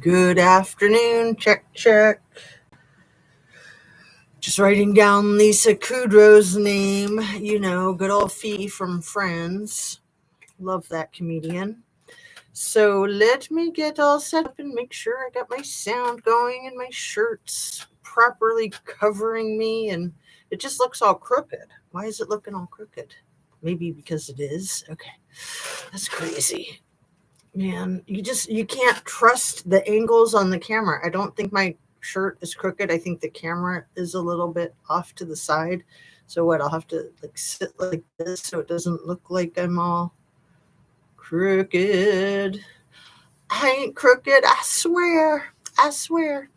Good afternoon. Check, check. Just writing down Lisa Kudrow's name. You know, good old Fee from Friends. Love that comedian. So let me get all set up and make sure I got my sound going and my shirt's properly covering me. And it just looks all crooked. Why is it looking all crooked? Maybe because it is. Okay. That's crazy. Man, you can't trust the angles on the camera. I don't think my shirt is crooked. I think the camera is a little bit off to the side. So what, I'll have to sit like this so it doesn't look like I'm all crooked. I ain't crooked, I swear.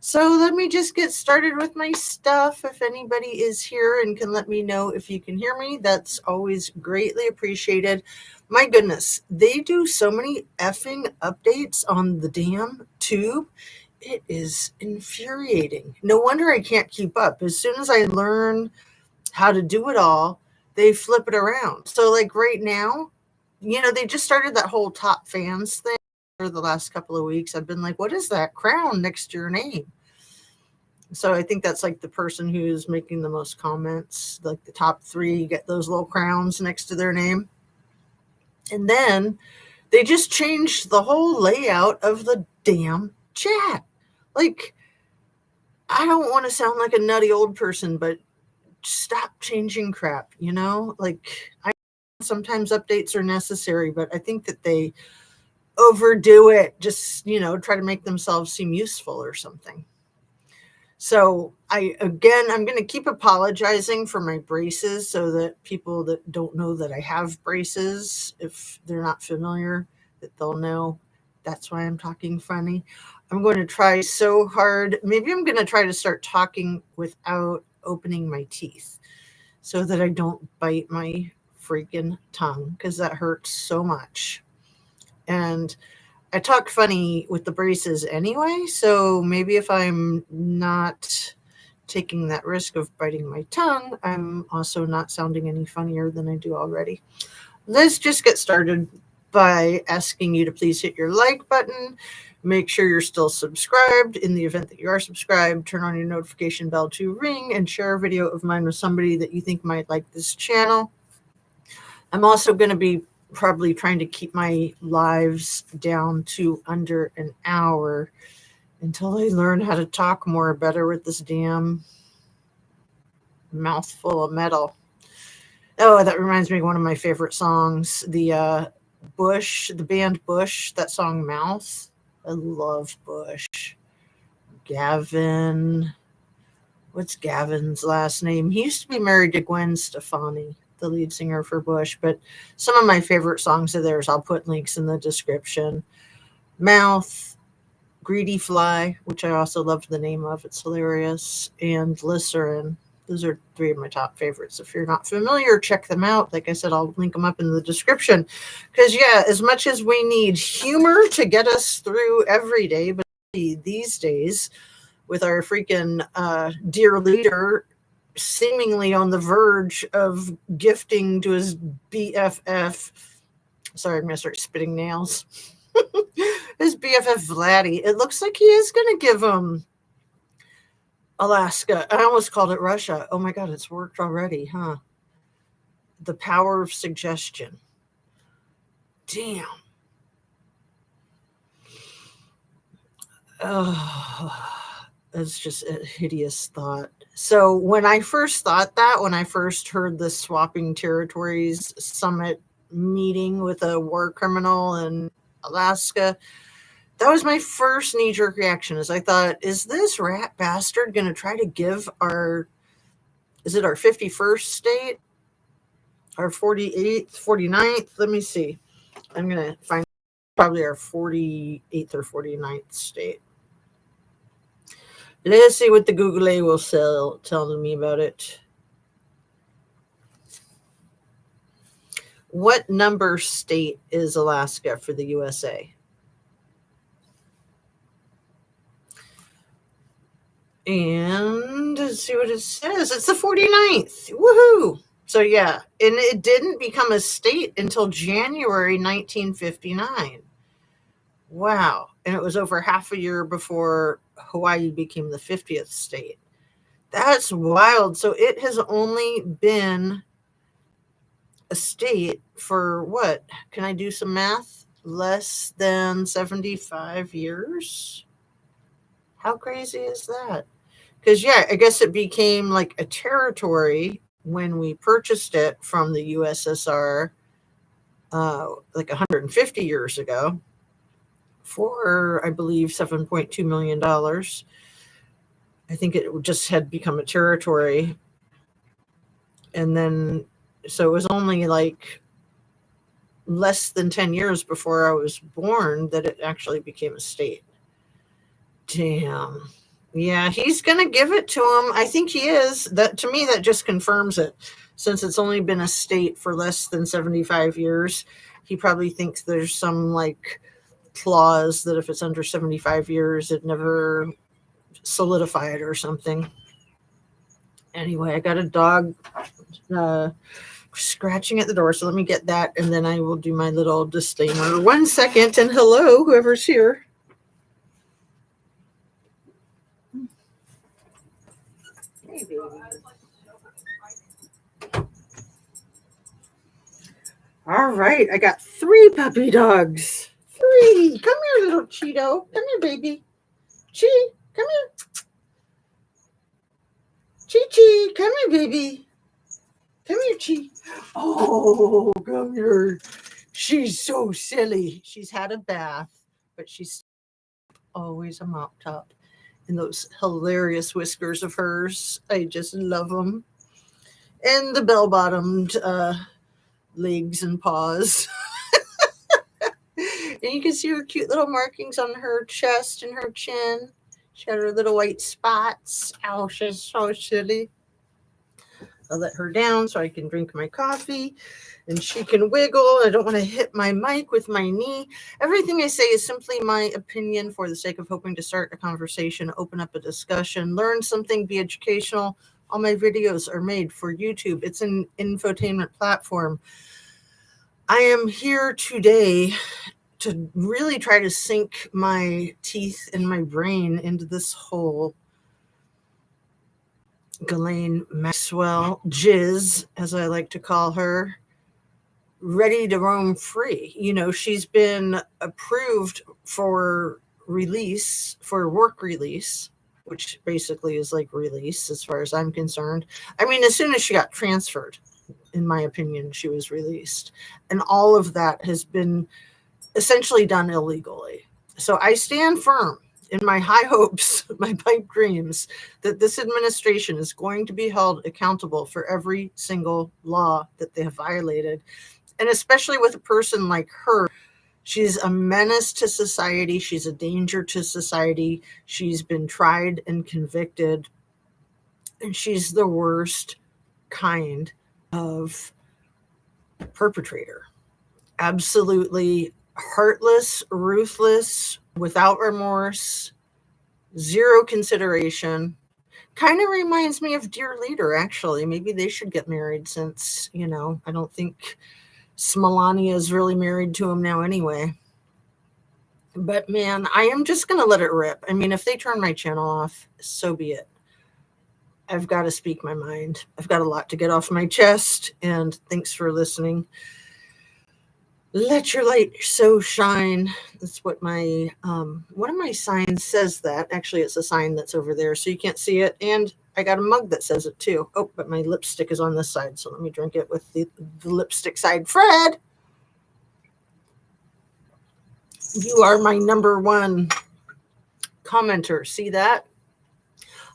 So let me just get started with my stuff. If anybody is here and can let me know if you can hear me, that's always greatly appreciated. My goodness, they do so many effing updates on the damn tube. It is infuriating. No wonder I can't keep up. As soon as I learn how to do it all, they flip it around. So like right now, they just started that whole top fans thing for the last couple of weeks. I've been like, what is that crown next to your name? So I think that's like the person who's making the most comments, like the top 3 get those little crowns next to their name. And then they just changed the whole layout of the damn chat. Like, I don't want to sound like a nutty old person, but stop changing crap, Like, sometimes updates are necessary, but I think that they overdo it, just, try to make themselves seem useful or something. So I'm going to keep apologizing for my braces so that people that don't know that I have braces, if they're not familiar, that they'll know that's why I'm talking funny. I'm going to try so hard. Maybe I'm going to try to start talking without opening my teeth so that I don't bite my freaking tongue, because that hurts so much. And I talk funny with the braces anyway, so maybe if I'm not taking that risk of biting my tongue, I'm also not sounding any funnier than I do already. Let's just get started by asking you to please hit your like button. Make sure you're still subscribed. In the event that you are subscribed, turn on your notification bell to ring and share a video of mine with somebody that you think might like this channel. I'm also going to be probably trying to keep my lives down to under an hour until I learn how to talk more better with this damn mouthful of metal. Oh, that reminds me of one of my favorite songs, the band Bush, that song Mouth. I love Bush. Gavin. What's Gavin's last name? He used to be married to Gwen Stefani, the lead singer for Bush, but some of my favorite songs of theirs, I'll put links in the description. Mouth, Greedy Fly, which I also love the name of, it's hilarious, and Glycerin. Those are 3 of my top favorites. If you're not familiar, check them out. Like I said, I'll link them up in the description. Because, yeah, as much as we need humor to get us through every day, but these days, with our freaking dear leader seemingly on the verge of gifting to his BFF. Sorry, I'm going to start spitting nails. His BFF Vladdy. It looks like he is going to give him Alaska. I almost called it Russia. Oh my God, it's worked already, huh? The power of suggestion. Damn. Oh, it's just a hideous thought. So when I first heard the Swapping Territories Summit meeting with a war criminal in Alaska, that was my first knee-jerk reaction. Is I thought, is this rat bastard going to try to give our 51st state, our 48th, 49th? Let me see. I'm going to find probably our 48th or 49th state. Let's see what the Google A will tell me about it. What number state is Alaska for the USA? And let's see what it says. It's the 49th. Woohoo! So yeah, and it didn't become a state until January 1959. Wow. And it was over half a year before Hawaii became the 50th state. That's wild. So it has only been a state for what? Can I do some math? Less than 75 years? How crazy is that? Because, yeah, I guess it became like a territory when we purchased it from the USSR like 150 years ago for, I believe, $7.2 million. I think it just had become a territory. And then, so it was only like less than 10 years before I was born that it actually became a state. Damn. Yeah, he's going to give it to him. I think he is. That, to me, that just confirms it. Since it's only been a state for less than 75 years, he probably thinks there's some like clause that if it's under 75 years, it never solidified or something. Anyway, I got a dog scratching at the door, so let me get that, and then I will do my little disclaimer. 1 second, and hello, whoever's here. Hey, baby. All right, I got 3 puppy dogs. 3. Come here, little Cheeto. Come here, baby. Chi, come here. Chi, come here, baby. Come here, Chi. Oh, come here. She's so silly. She's had a bath, but she's always a mop top. And those hilarious whiskers of hers, I just love them. And the bell-bottomed legs and paws. And you can see her cute little markings on her chest and her chin. She had her little white spots. Oh, she's so silly. I'll let her down so I can drink my coffee and she can wiggle. I don't want to hit my mic with my knee. Everything I say is simply my opinion for the sake of hoping to start a conversation, open up a discussion, learn something, be educational. All my videos are made for YouTube. It's an infotainment platform. I am here today to really try to sink my teeth and my brain into this whole Ghislaine Maxwell, Ghiz, as I like to call her, ready to roam free. You know, she's been approved for release, for work release, which basically is like release as far as I'm concerned. I mean, as soon as she got transferred, in my opinion, she was released. And all of that has been essentially done illegally. So I stand firm in my high hopes, my pipe dreams, that this administration is going to be held accountable for every single law that they have violated. And especially with a person like her, she's a menace to society. She's a danger to society. She's been tried and convicted. And she's the worst kind of perpetrator. Absolutely heartless, ruthless, without remorse, zero consideration. Kind of reminds me of Dear Leader, actually. Maybe they should get married since, you know, I don't think Melania is really married to him now anyway. But man, I am just going to let it rip. I mean, if they turn my channel off, so be it. I've got to speak my mind. I've got a lot to get off my chest, and thanks for listening. Let your light so shine. That's what my one of my signs says. That actually, it's a sign that's over there, so you can't see it. And I got a mug that says it too. Oh, but my lipstick is on this side, so let me drink it with the lipstick side. Fred, you are my number 1 commenter. See that?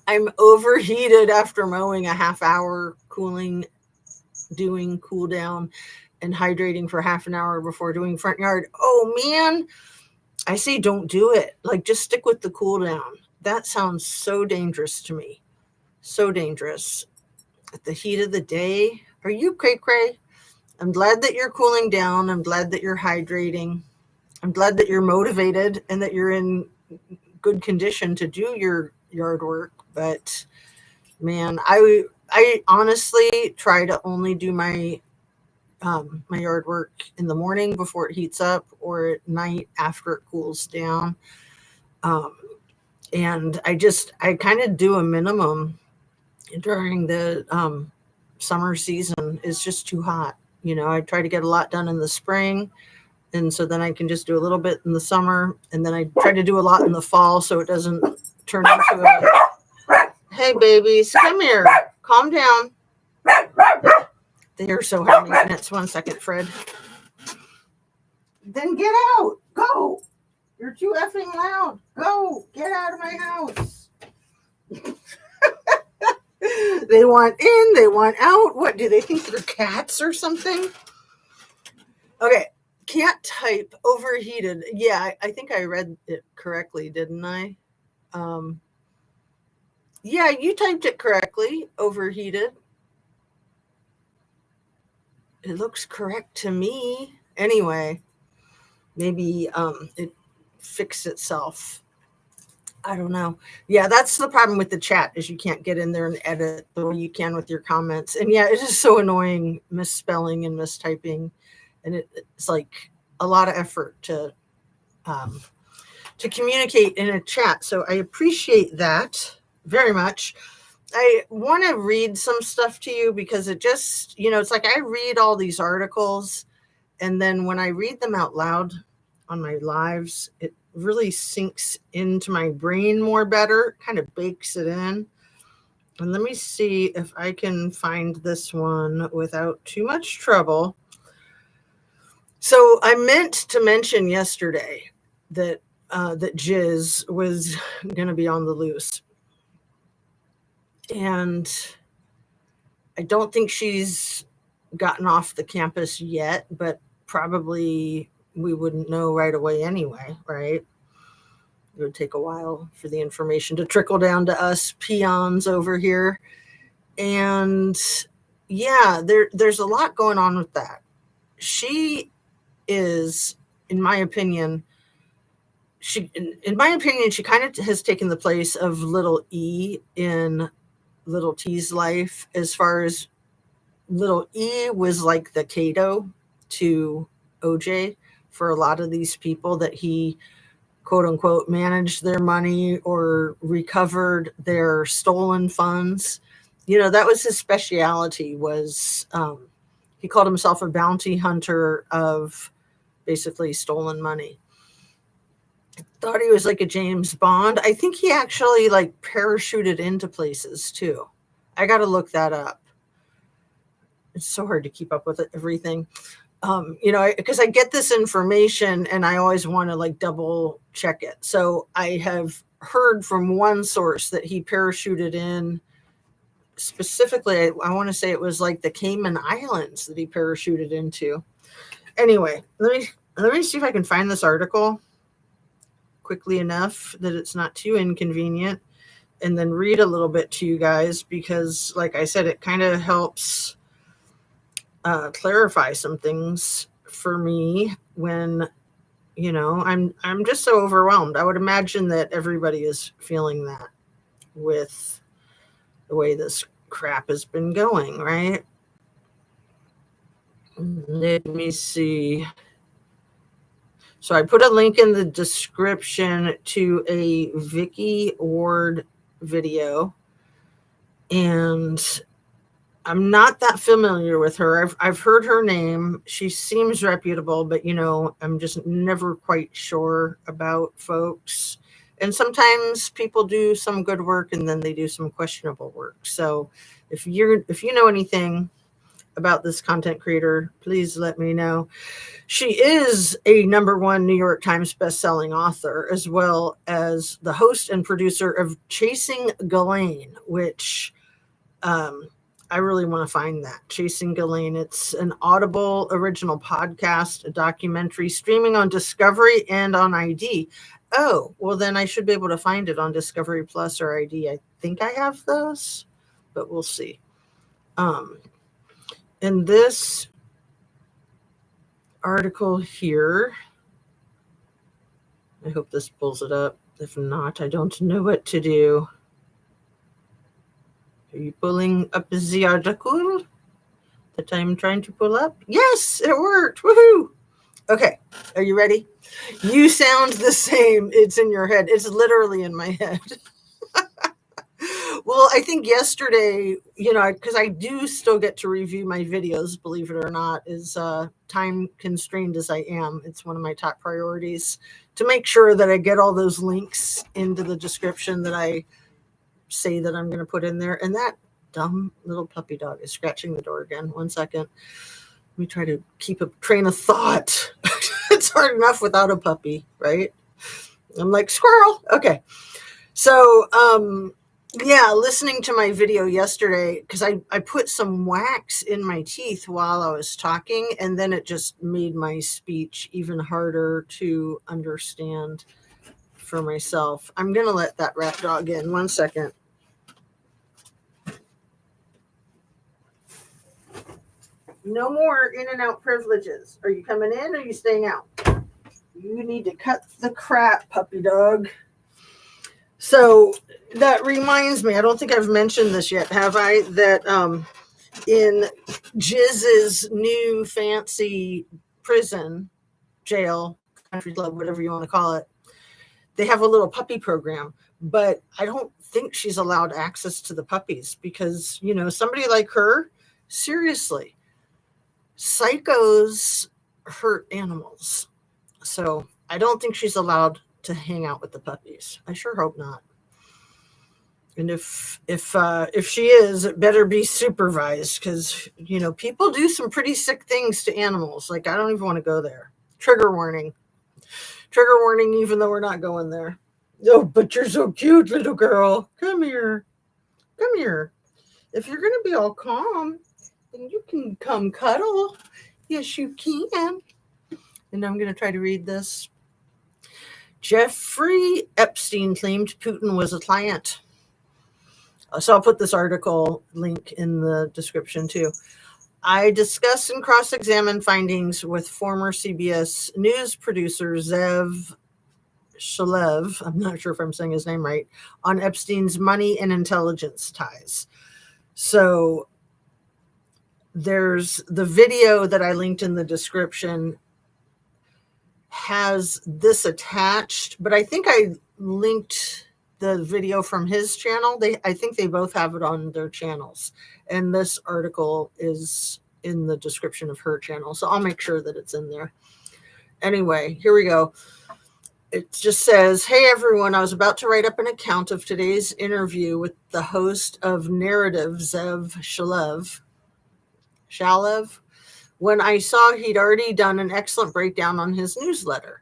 I'm overheated after mowing a half hour, cooling, doing cool down, and hydrating for half an hour before doing front yard. Oh man, I say don't do it. Like, just stick with the cool down. That sounds so dangerous to me. So dangerous. At the heat of the day. Are you cray-cray? I'm glad that you're cooling down. I'm glad that you're hydrating. I'm glad that you're motivated and that you're in good condition to do your yard work. But man, I honestly try to only do my my yard work in the morning before it heats up, or at night after it cools down. And I kind of do a minimum during the summer season. It's just too hot. I try to get a lot done in the spring. And so then I can just do a little bit in the summer. And then I try to do a lot in the fall so it doesn't turn into a, hey, babies, come here. Calm down. They are so high maintenance. 1 second, Fred. Then get out. Go. You're too effing loud. Go. Get out of my house. They want in. They want out. What, do they think they're cats or something? Okay. Can't type. Overheated. Yeah, I think I read it correctly, didn't I? Yeah, you typed it correctly. Overheated. It looks correct to me. Anyway, maybe it fixed itself. I don't know. Yeah, that's the problem with the chat, is you can't get in there and edit the way you can with your comments. And yeah, it is so annoying, misspelling and mistyping. And it's like a lot of effort to communicate in a chat. So I appreciate that very much. I want to read some stuff to you because it just, it's like I read all these articles, and then when I read them out loud on my lives, it really sinks into my brain more better, kind of bakes it in. And let me see if I can find this one without too much trouble. So I meant to mention yesterday that Ghiz was going to be on the loose. And I don't think she's gotten off the campus yet, but probably we wouldn't know right away anyway, right? It would take a while for the information to trickle down to us peons over here. And yeah, there's a lot going on with that. She is, in my opinion, she kind of has taken the place of Lil E in Lil T's life, as far as Lil E was like the KATO to OJ for a lot of these people that he, quote unquote, managed their money or recovered their stolen funds. That was his specialty, was he called himself a bounty hunter of basically stolen money. Thought he was like a James Bond. I think he actually like parachuted into places too. I got to look that up. It's so hard to keep up with everything. Because I get this information and I always want to like double check it. So I have heard from one source that he parachuted in specifically. I want to say it was like the Cayman Islands that he parachuted into. Anyway, let me see if I can find this article quickly enough that it's not too inconvenient, and then read a little bit to you guys, because like I said, it kind of helps clarify some things for me when I'm just so overwhelmed. I would imagine that everybody is feeling that with the way this crap has been going, right? Let me see. So I put a link in the description to a Vicky Ward video, and I'm not that familiar with her. I've heard her name. She seems reputable, but I'm just never quite sure about folks. And sometimes people do some good work and then they do some questionable work. So if you know anything about this content creator, please let me know. She is a #1 New York Times bestselling author, as well as the host and producer of Chasing Ghislaine, which I really want to find that. Chasing Ghislaine. It's an Audible original podcast, a documentary streaming on Discovery and on ID. Oh, well, then I should be able to find it on Discovery Plus or ID. I think I have those, but we'll see. In this article here, I hope this pulls it up. If not, I don't know what to do. Are you pulling up the article? that I'm trying to pull up. Yes, it worked. Woohoo! Okay, are you ready? You sound the same. It's in your head. It's literally in my head. Well, I think yesterday, because I do still get to review my videos, believe it or not, as time constrained as I am. It's one of my top priorities to make sure that I get all those links into the description that I say that I'm going to put in there. And that dumb little puppy dog is scratching the door again. 1 second. Let me try to keep a train of thought. It's hard enough without a puppy, right? I'm like, squirrel. Okay. So, yeah, listening to my video yesterday, because I put some wax in my teeth while I was talking, and then it just made my speech even harder to understand for myself. I'm going to let that rat dog in. 1 second. No more in and out privileges. Are you coming in or are you staying out? You need to cut the crap, puppy dog. So that reminds me, I don't think I've mentioned this yet, have I? That in Ghiz's new fancy prison, jail, country club, whatever you want to call it, they have a little puppy program. But I don't think she's allowed access to the puppies because, somebody like her, seriously, psychos hurt animals. So I don't think she's allowed to hang out with the puppies. I sure hope not. And if she is, it better be supervised because, people do some pretty sick things to animals. Like, I don't even want to go there. Trigger warning. Trigger warning, even though we're not going there. Oh, but you're so cute, little girl. Come here. Come here. If you're going to be all calm, then you can come cuddle. Yes, you can. And I'm going to try to read this. Jeffrey Epstein claimed Putin was a client. So I'll put this article link in the description too. I discussed and cross-examined findings with former CBS News producer Zev Shalev, I'm not sure if I'm saying his name right, on Epstein's money and intelligence ties. So there's the video that I linked in the description has this attached, but I think I linked the video from his channel. I think they both have it on their channels. And this article is in the description of her channel. So I'll make sure that it's in there. Anyway, here we go. It just says, hey, everyone, I was about to write up an account of today's interview with the host of Narrative, Zev Shalev, when I saw he'd already done an excellent breakdown on his newsletter.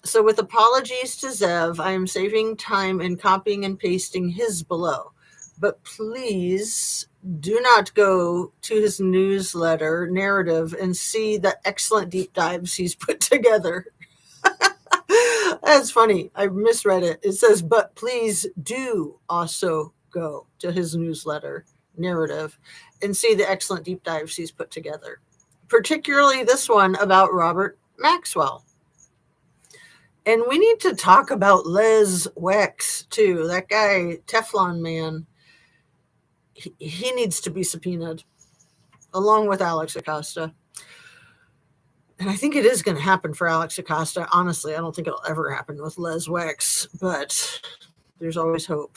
So with apologies to Zev, I am saving time and copying and pasting his below. But please do not go to his newsletter, Narrative, and see the excellent deep dives he's put together. That's funny. I misread it. It says, but please do also go to his newsletter, Narrative, and see the excellent deep dives he's put together. Particularly this one about Robert Maxwell. And we need to talk about Les Wex, too. That guy, Teflon Man, he needs to be subpoenaed, along with Alex Acosta. And I think it is going to happen for Alex Acosta. Honestly, I don't think it'll ever happen with Les Wex, but there's always hope.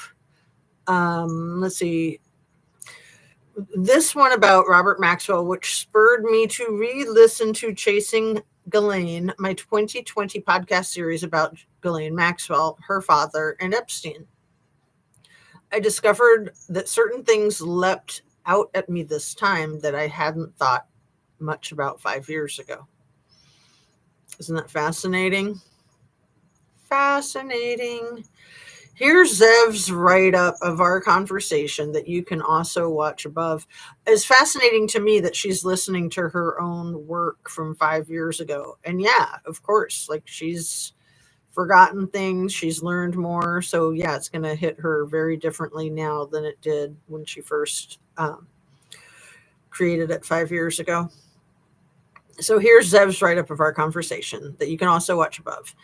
Let's see. This one about Robert Maxwell, which spurred me to re-listen to Chasing Ghislaine, my 2020 podcast series about Ghislaine Maxwell, her father, and Epstein. I discovered that certain things leapt out at me this time that I hadn't thought much about 5 years ago. Isn't that fascinating? Fascinating. Here's Zev's write-up of our conversation that you can also watch above. It's fascinating to me that she's listening to her own work from 5 years ago. And yeah, of course, like she's forgotten things, she's learned more. So yeah, it's going to hit her very differently now than it did when she first created it 5 years ago. So here's Zev's write-up of our conversation that you can also watch above.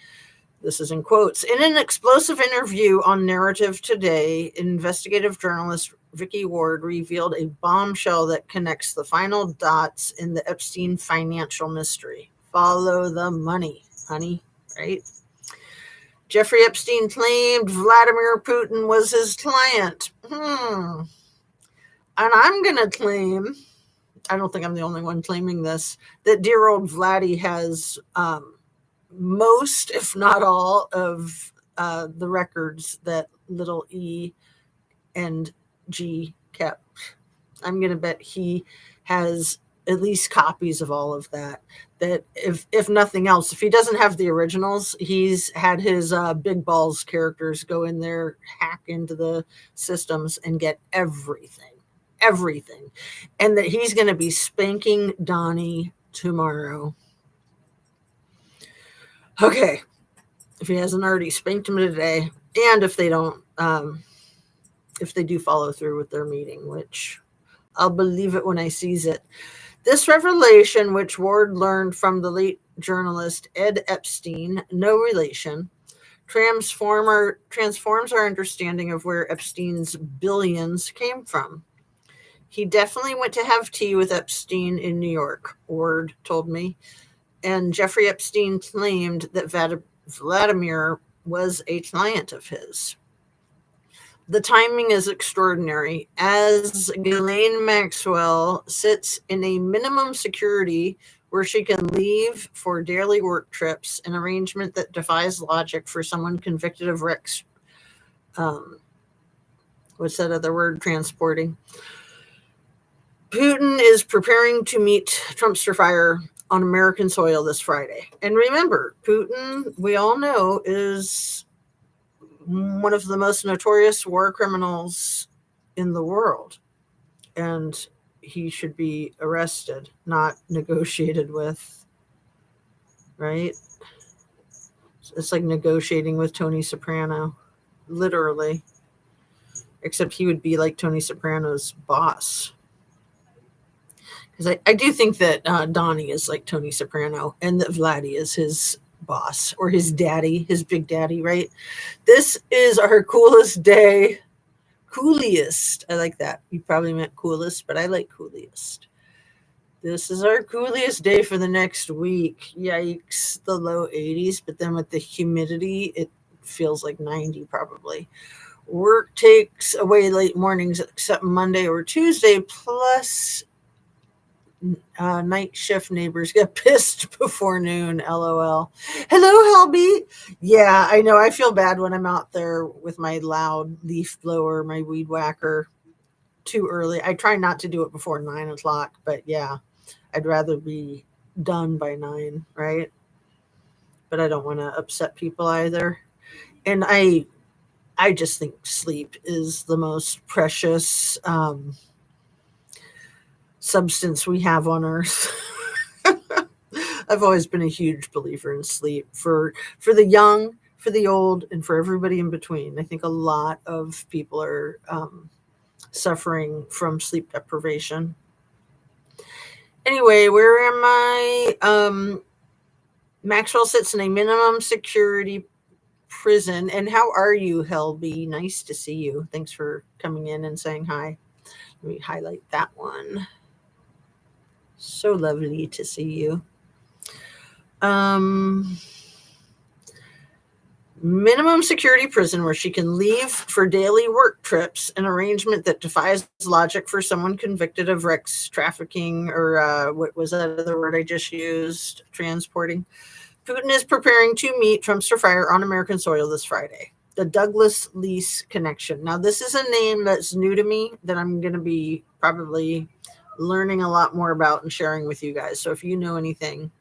This is in quotes. In an explosive interview on Narrative Today, investigative journalist Vicky Ward revealed a bombshell that connects the final dots in the Epstein financial mystery. Follow the money, honey, right? Jeffrey Epstein claimed Vladimir Putin was his client. And I'm going to claim, I don't think I'm the only one claiming this, that dear old Vladdy has most, if not all, of the records that Lil E and G kept. I'm going to bet he has at least copies of all of that. That if nothing else, if he doesn't have the originals, he's had his big balls characters go in there, hack into the systems and get everything. And that he's going to be spanking Donnie tomorrow. Okay. If he hasn't already spanked him today, and if they don't, if they do follow through with their meeting, which I'll believe it when I sees it. This revelation, which Ward learned from the late journalist Ed Epstein, no relation, transforms our understanding of where Epstein's billions came from. He definitely went to have tea with Epstein in New York, Ward told me. And Jeffrey Epstein claimed that Vladimir was a client of his. The timing is extraordinary, as Ghislaine Maxwell sits in a minimum security where she can leave for daily work trips, an arrangement that defies logic for someone convicted of what's that other word? Transporting. Putin is preparing to meet Trumpster fire on American soil this Friday. And remember, Putin, we all know, is one of the most notorious war criminals in the world. And he should be arrested, not negotiated with, right? It's like negotiating with Tony Soprano, literally. Except he would be like Tony Soprano's boss. Because I do think that Donnie is like Tony Soprano and that Vladdy is his boss or his daddy, his big daddy, right? This is our coolest day. Cooliest. I like that. You probably meant coolest, but I like cooliest. This is our coolest day for the next week. Yikes, the low 80s, but then with the humidity, it feels like 90 probably. Work takes away late mornings except Monday or Tuesday, plus night shift neighbors get pissed before noon. LOL. Hello, Helby. Yeah, I know. I feel bad when I'm out there with my loud leaf blower, my weed whacker, too early. I try not to do it before 9 o'clock, but yeah, I'd rather be done by 9, right? But I don't want to upset people either. And I just think sleep is the most precious substance we have on earth. I've always been a huge believer in sleep for the young, for the old, and for everybody in between. I think a lot of people are suffering from sleep deprivation. Anyway, where am I? Maxwell sits in a minimum security prison. And how are you, Helby? Nice to see you. Thanks for coming in and saying hi. Let me highlight that one. So lovely to see you. Minimum security prison where she can leave for daily work trips, an arrangement that defies logic for someone convicted of sex trafficking or what was that other word I just used? Transporting. Putin is preparing to meet Trumpster fire on American soil this Friday. The Douglas Lease connection. Now, this is a name that's new to me that I'm going to be probably learning a lot more about and sharing with you guys. So if you know anything,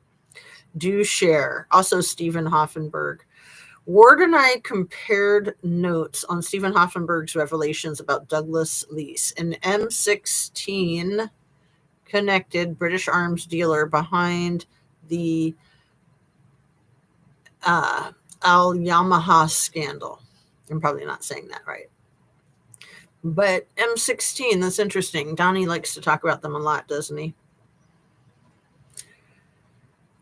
do share. Also, Stephen Hoffenberg. Ward and I compared notes on Stephen Hoffenberg's revelations about Douglas Lease, an M16 connected British arms dealer behind the Al Yamaha scandal. I'm probably not saying that right. But M16, that's interesting. Donnie likes to talk about them a lot, doesn't he?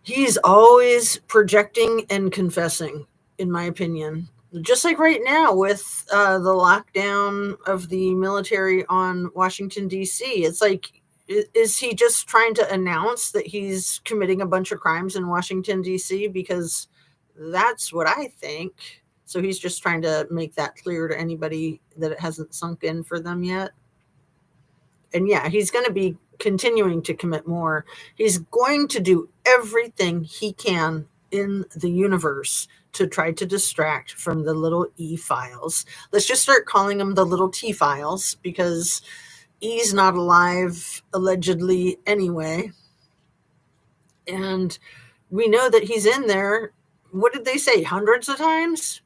He's always projecting and confessing in my opinion. Just like right now with the lockdown of the military on Washington, D.C., it's like, is he just trying to announce that he's committing a bunch of crimes in Washington, D.C.? Because that's what I think. So he's just trying to make that clear to anybody that it hasn't sunk in for them yet. And yeah, he's going to be continuing to commit more. He's going to do everything he can in the universe to try to distract from the little E files. Let's just start calling them the little T files, because E's not alive, allegedly, anyway. And we know that he's in there. What did they say? Hundreds of times?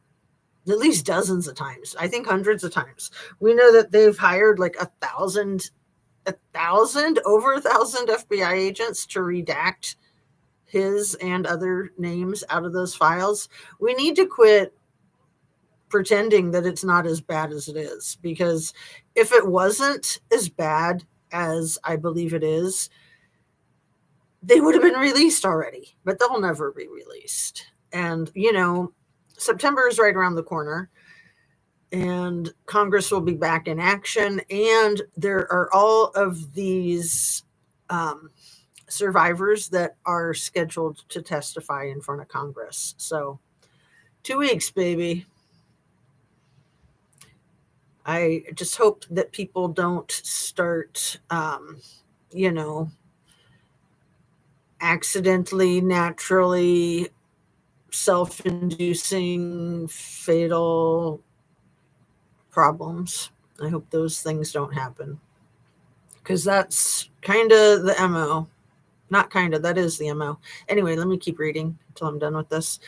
At least dozens of times. I think hundreds of times. We know that they've hired like 1,000, over 1,000 FBI agents to redact his and other names out of those files. We need to quit pretending that it's not as bad as it is, because if it wasn't as bad as I believe it is, they would have been released already, but they'll never be released. And, you know, September is right around the corner, and Congress will be back in action. And there are all of these survivors that are scheduled to testify in front of Congress. So 2 weeks, baby. I just hope that people don't start, you know, accidentally, naturally, self-inducing, fatal problems. I hope those things don't happen, because that's kind of the MO. Not kind of, that is the MO. Anyway, let me keep reading until I'm done with this.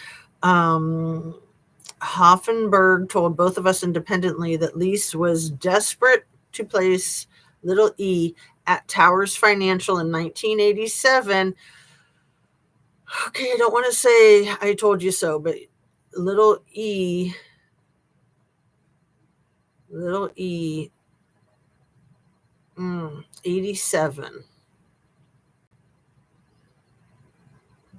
Hoffenberg told both of us independently that Lease was desperate to place Little E at Towers Financial in 1987. Okay, I don't want to say I told you so, but Little E, 87.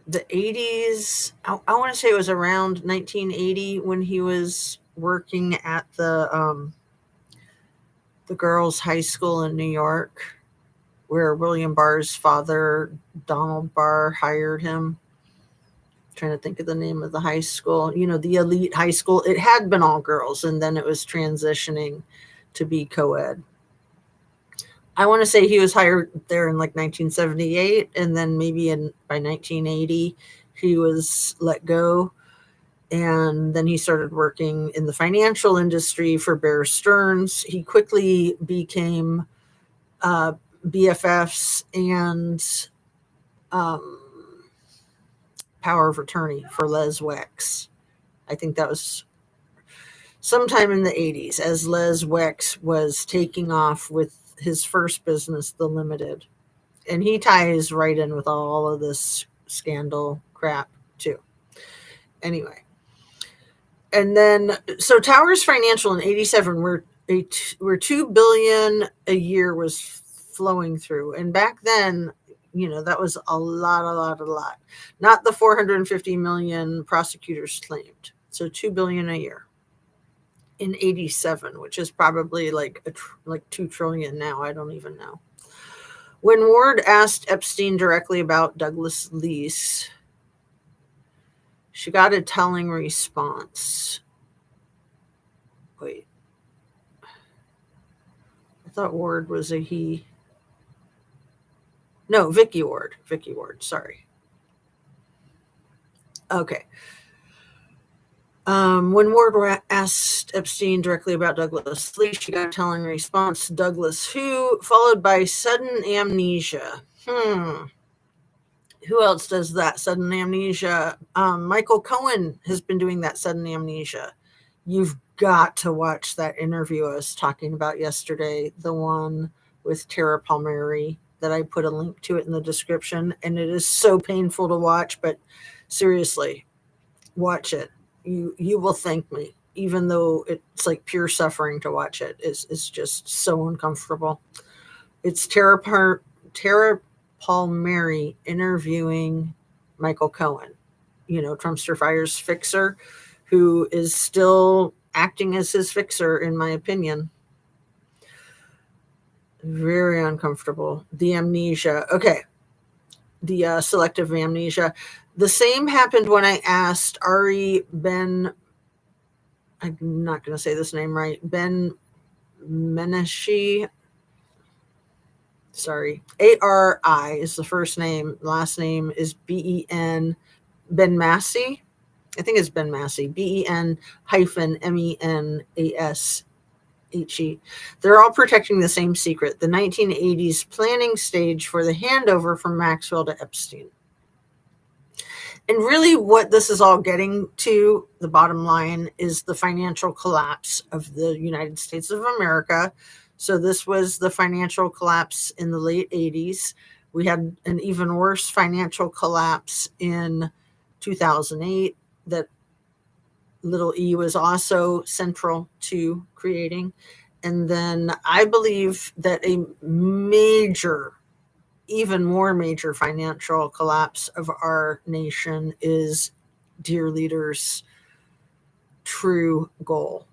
The 80s, I want to say it was around 1980 when he was working at the girls' high school in New York, where William Barr's father, Donald Barr, hired him. I'm trying to think of the name of the high school. You know, the elite high school. It had been all girls, and then it was transitioning to be co-ed. I want to say he was hired there in like 1978, and then maybe by 1980 he was let go, and then he started working in the financial industry for Bear Stearns. He quickly became BFFs and power of attorney for Les Wex. I think that was sometime in the 80s, as Les Wex was taking off with his first business, The Limited. And he ties right in with all of this scandal crap too. Anyway. And then, so Towers Financial in 87 where $2 billion a year was flowing through. And back then, you know, that was a lot. Not the 450 million prosecutors claimed. So $2 billion a year in 87, which is probably like 2 trillion now. I don't even know. When Ward asked Epstein directly about Douglas Lease, she got a telling response. Wait. I thought Ward was a he. No, Vicky Ward. Sorry. Okay. When Ward asked Epstein directly about Douglas Lee, she got a telling response, Douglas who, followed by sudden amnesia. Who else does that, sudden amnesia? Michael Cohen has been doing that sudden amnesia. You've got to watch that interview I was talking about yesterday, the one with Tara Palmieri, that I put a link to it in the description. And it is so painful to watch, but seriously, watch it. You will thank me, even though it's like pure suffering to watch it. It's just so uncomfortable. It's Tara Palmieri interviewing Michael Cohen, you know, Trumpster Fire's fixer, who is still acting as his fixer, in my opinion. Very uncomfortable. The amnesia. Okay. The selective amnesia. The same happened when I asked Ari Ben, I'm not going to say this name right, Ben Meneshi. Sorry. Ari is the first name. Last name is Ben. Ben Massey. I think it's Ben Massey. BEN-MENASHE. They're all protecting the same secret, the 1980s planning stage for the handover from Maxwell to Epstein. And really what this is all getting to, the bottom line, is the financial collapse of the United States of America. So this was the financial collapse in the late 80s. We had an even worse financial collapse in 2008 that Lil E was also central to creating. And then I believe that a major, even more major financial collapse of our nation is dear leader's true goal.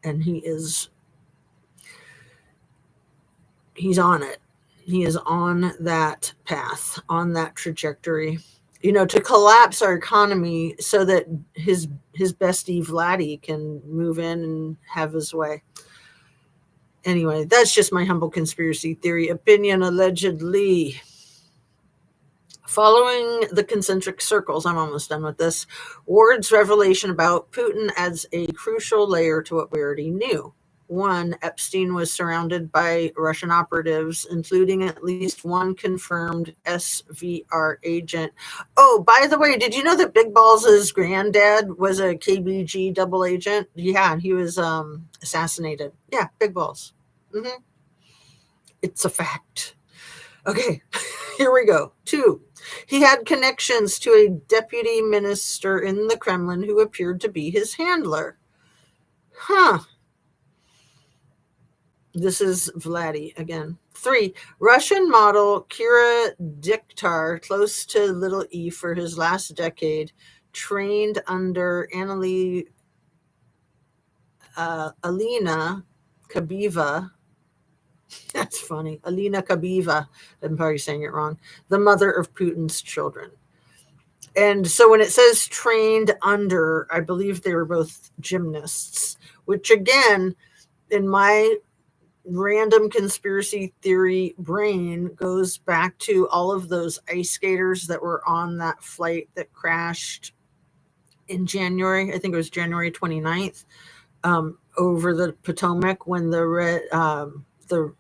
And he's on it. He is on that path, on that trajectory, to collapse our economy so that his bestie Vladdy can move in and have his way. Anyway, that's just my humble conspiracy theory opinion, allegedly. Following the concentric circles, I'm almost done with this, Ward's revelation about Putin adds a crucial layer to what we already knew. One, Epstein was surrounded by Russian operatives, including at least one confirmed SVR agent. Oh, by the way, did you know that Big Balls' granddad was a KBG double agent? Yeah, he was assassinated. Yeah, Big Balls. Mm-hmm. It's a fact. Okay, here we go. 2, he had connections to a deputy minister in the Kremlin who appeared to be his handler. Huh. This is Vladdy again. 3, Russian model Kira Diktar, close to Lil E for his last decade, trained under Alina Kabeva. That's funny. Alina Kabeva. I'm probably saying it wrong. The mother of Putin's children. And so when it says trained under, I believe they were both gymnasts, which again, in my random conspiracy theory brain, goes back to all of those ice skaters that were on that flight that crashed in January. I think it was January 29th, over the Potomac when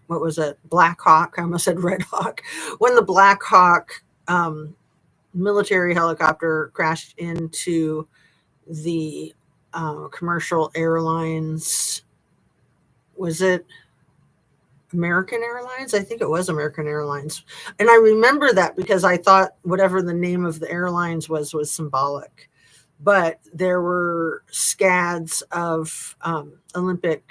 what was it? Black Hawk. I almost said Red Hawk. When the Black Hawk military helicopter crashed into the commercial airlines. Was it American Airlines? I think it was American Airlines. And I remember that because I thought whatever the name of the airlines was symbolic. But there were scads of Olympic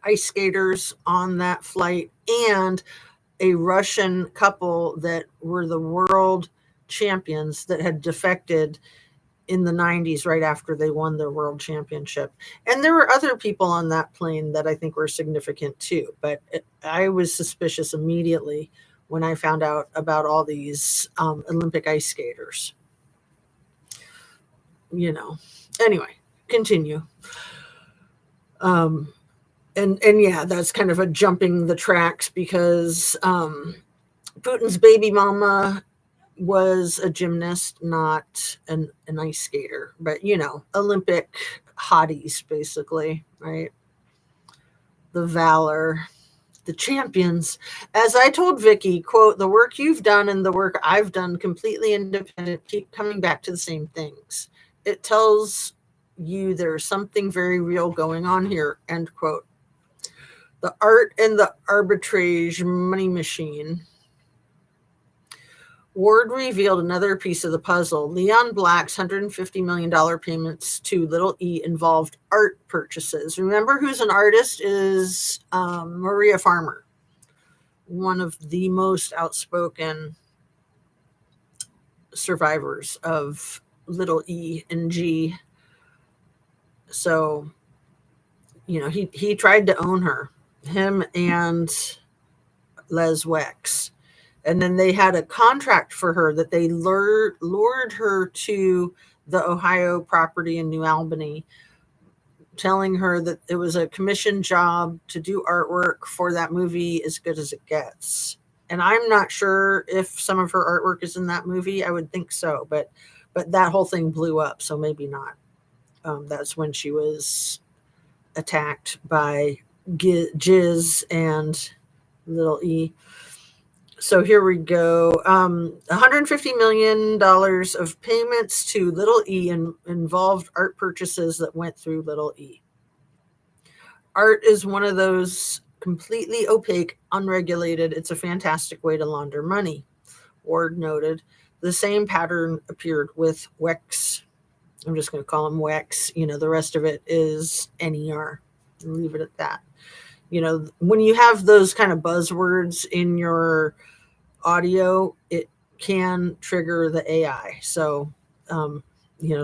ice skaters on that flight and a Russian couple that were the world champions that had defected in the 90s right after they won their world championship. And there were other people on that plane that I think were significant too. But I was suspicious immediately when I found out about all these Olympic ice skaters. Anyway, continue. And yeah, that's kind of a jumping the tracks because Putin's baby mama was a gymnast, not an ice skater, but Olympic hotties, basically, right? The valor, the champions. As I told Vicky, quote, the work you've done and the work I've done completely independent keep coming back to the same things. It tells you there's something very real going on here, end quote. The art and the arbitrage money machine. Ward revealed another piece of the puzzle. Leon Black's $150 million payments to Lil E involved art purchases. Remember who's an artist is Maria Farmer, one of the most outspoken survivors of Lil E and G So, he tried to own her, him and Les Wex. And then they had a contract for her that they lured her to the Ohio property in New Albany, telling her that it was a commission job to do artwork for that movie As Good as It Gets. And I'm not sure if some of her artwork is in that movie. I would think so, but that whole thing blew up, so maybe not. That's when she was attacked by Ghiz and Lil E. So here we go. $150 million of payments to Lil E involved art purchases that went through Lil E. Art is one of those completely opaque, unregulated. It's a fantastic way to launder money. Ward noted. The same pattern appeared with Wex. I'm just going to call him Wex. The rest of it is NER. Leave it at that. When you have those kind of buzzwords in your audio, it can trigger the AI. So,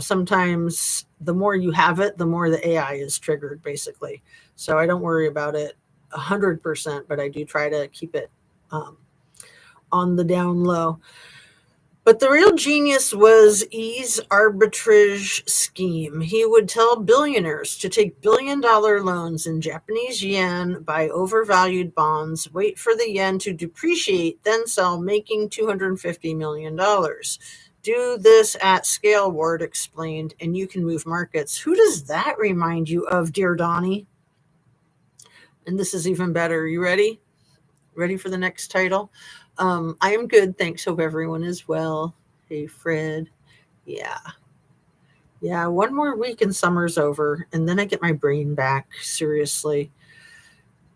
sometimes the more you have it, the more the AI is triggered, basically. So I don't worry about it 100%, but I do try to keep it on the down low. But the real genius was E's arbitrage scheme. He would tell billionaires to take billion-dollar loans in Japanese yen, buy overvalued bonds, wait for the yen to depreciate, then sell, making $250 million. Do this at scale, Ward explained, and you can move markets. Who does that remind you of, dear Donnie? And this is even better. You ready? Ready for the next title? I am good, thanks. Hope everyone is well. Hey, Fred. Yeah, one more week and summer's over, and then I get my brain back. Seriously.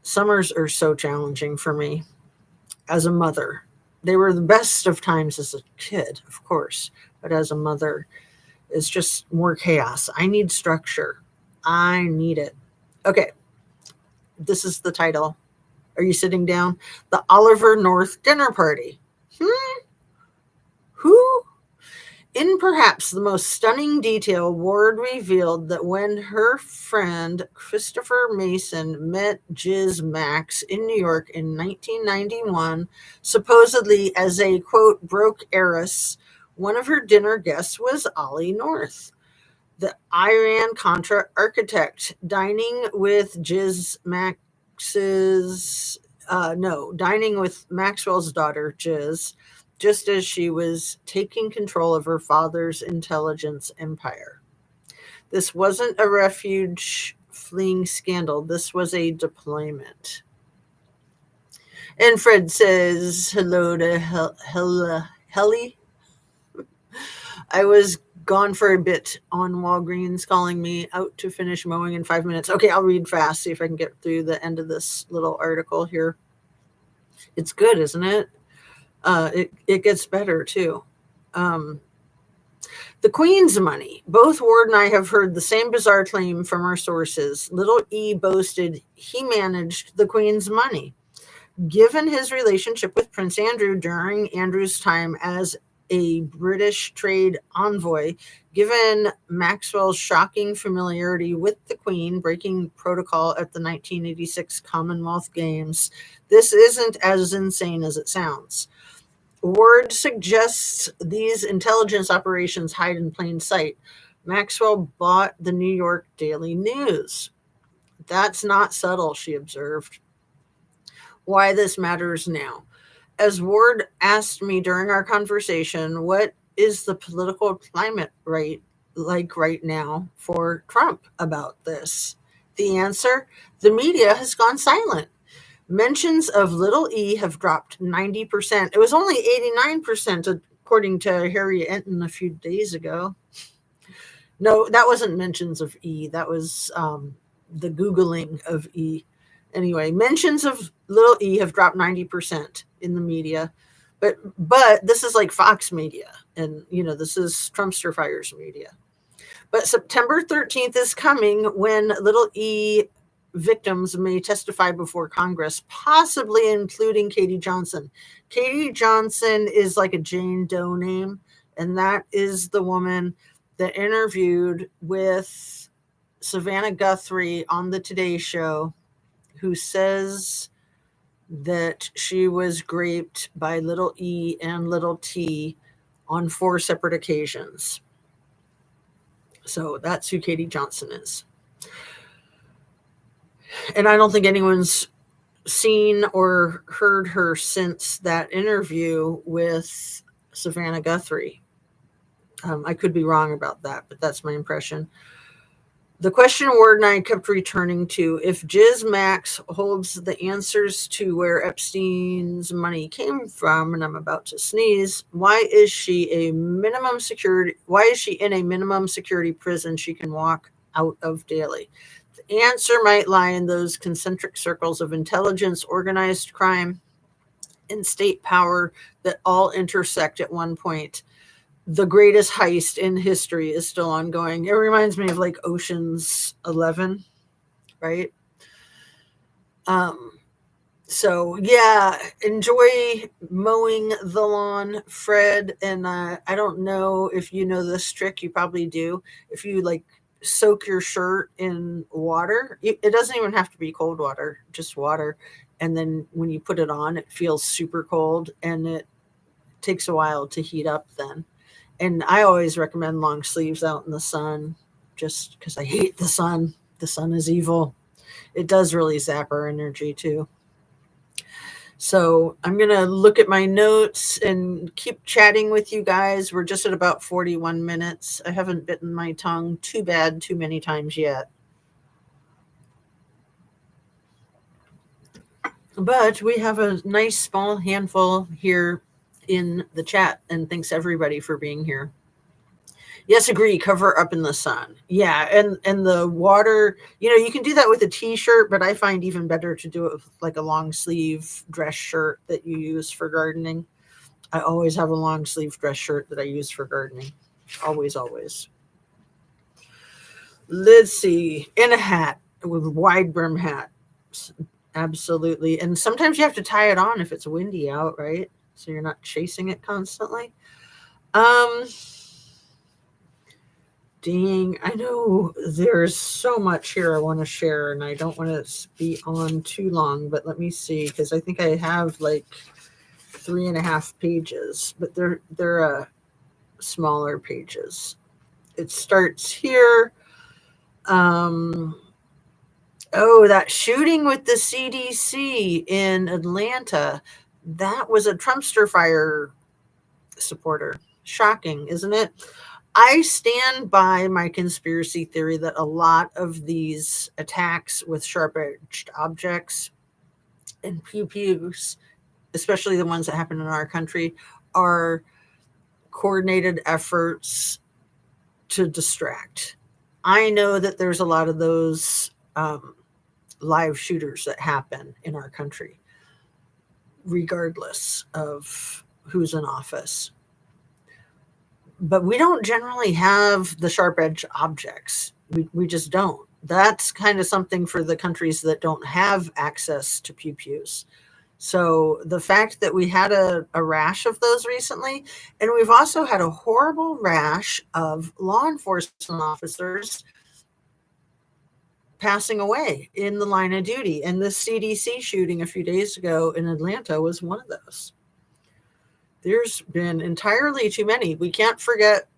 Summers are so challenging for me as a mother. They were the best of times as a kid, of course, but as a mother, it's just more chaos. I need structure. I need it. Okay, this is the title. Are you sitting down? The Oliver North dinner party. Who? In perhaps the most stunning detail, Ward revealed that when her friend Christopher Mason met Ghiz Max in New York in 1991, supposedly as a, quote, broke heiress, one of her dinner guests was Ollie North, the Iran-Contra architect, dining with Maxwell's daughter, Ghiz, just as she was taking control of her father's intelligence empire. This wasn't a refuge fleeing scandal. This was a deployment. And Fred says, hello to Helly. I was gone for a bit on Walgreens, calling me out to finish mowing in 5 minutes. Okay, I'll read fast, see if I can get through the end of this little article here. It's good, isn't it? It gets better, too. The Queen's money. Both Ward and I have heard the same bizarre claim from our sources. Lil E boasted he managed the Queen's money. Given his relationship with Prince Andrew during Andrew's time as a British trade envoy, given Maxwell's shocking familiarity with the Queen, breaking protocol at the 1986 Commonwealth Games, this isn't as insane as it sounds. Ward suggests these intelligence operations hide in plain sight. Maxwell bought the New York Daily News. That's not subtle, she observed. Why this matters now. As Ward asked me during our conversation, what is the political climate like right now for Trump about this? The answer, the media has gone silent. Mentions of Lil E have dropped 90%. It was only 89%, according to Harriet Enton a few days ago. No, that wasn't mentions of E. That was the Googling of E. Anyway, mentions of Lil E have dropped 90% in the media. But this is like Fox media. And, this is Trumpster fires media. But September 13th is coming when Lil E victims may testify before Congress, possibly including Katie Johnson. Katie Johnson is like a Jane Doe name, and that is the woman that interviewed with Savannah Guthrie on the Today Show, who says that she was raped by Lil E and Lil T on 4 separate occasions. So that's who Katie Johnson is. And I don't think anyone's seen or heard her since that interview with Savannah Guthrie. I could be wrong about that, but that's my impression. The question Ward and I kept returning to, if Ghiz Max holds the answers to where Epstein's money came from, and I'm about to sneeze, why is she in a minimum security prison she can walk out of daily? The answer might lie in those concentric circles of intelligence, organized crime, and state power that all intersect at one point. The greatest heist in history is still ongoing. It reminds me of like Ocean's 11, right? So yeah, enjoy mowing the lawn, Fred. And I don't know if you know this trick. You probably do. If you like soak your shirt in water, it doesn't even have to be cold water, just water. And then when you put it on, it feels super cold, and it takes a while to heat up then. And I always recommend long sleeves out in the sun, just because I hate the sun. The sun is evil. It does really zap our energy too. So I'm going to look at my notes and keep chatting with you guys. We're just at about 41 minutes. I haven't bitten my tongue too many times yet. But we have a nice small handful here in the chat, and thanks everybody for being here. Yes, agree. Cover up in the sun. Yeah, and the water, you can do that with a t-shirt, but I find even better to do it with like a long sleeve dress shirt that you use for gardening. I always have a long sleeve dress shirt that I use for gardening. Always, always. Let's see. In a hat, with wide brim hat. Absolutely. And sometimes you have to tie it on if it's windy out, right? So you're not chasing it constantly. Dang, I know there's so much here I want to share, and I don't want to be on too long, but let me see, because I think I have like 3.5 pages, but they're smaller pages. It starts here. Oh, that shooting with the CDC in Atlanta, that was a Trumpster fire supporter. Shocking, isn't it? I stand by my conspiracy theory that a lot of these attacks with sharp-edged objects and pew-pews, especially the ones that happen in our country, are coordinated efforts to distract. I know that there's a lot of those live shooters that happen in our country, regardless of who's in office. But we don't generally have the sharp-edged objects. We just don't. That's kind of something for the countries that don't have access to pew-pews. So the fact that we had a rash of those recently, and we've also had a horrible rash of law enforcement officers passing away in the line of duty. And the CDC shooting a few days ago in Atlanta was one of those. There's been entirely too many. We can't forget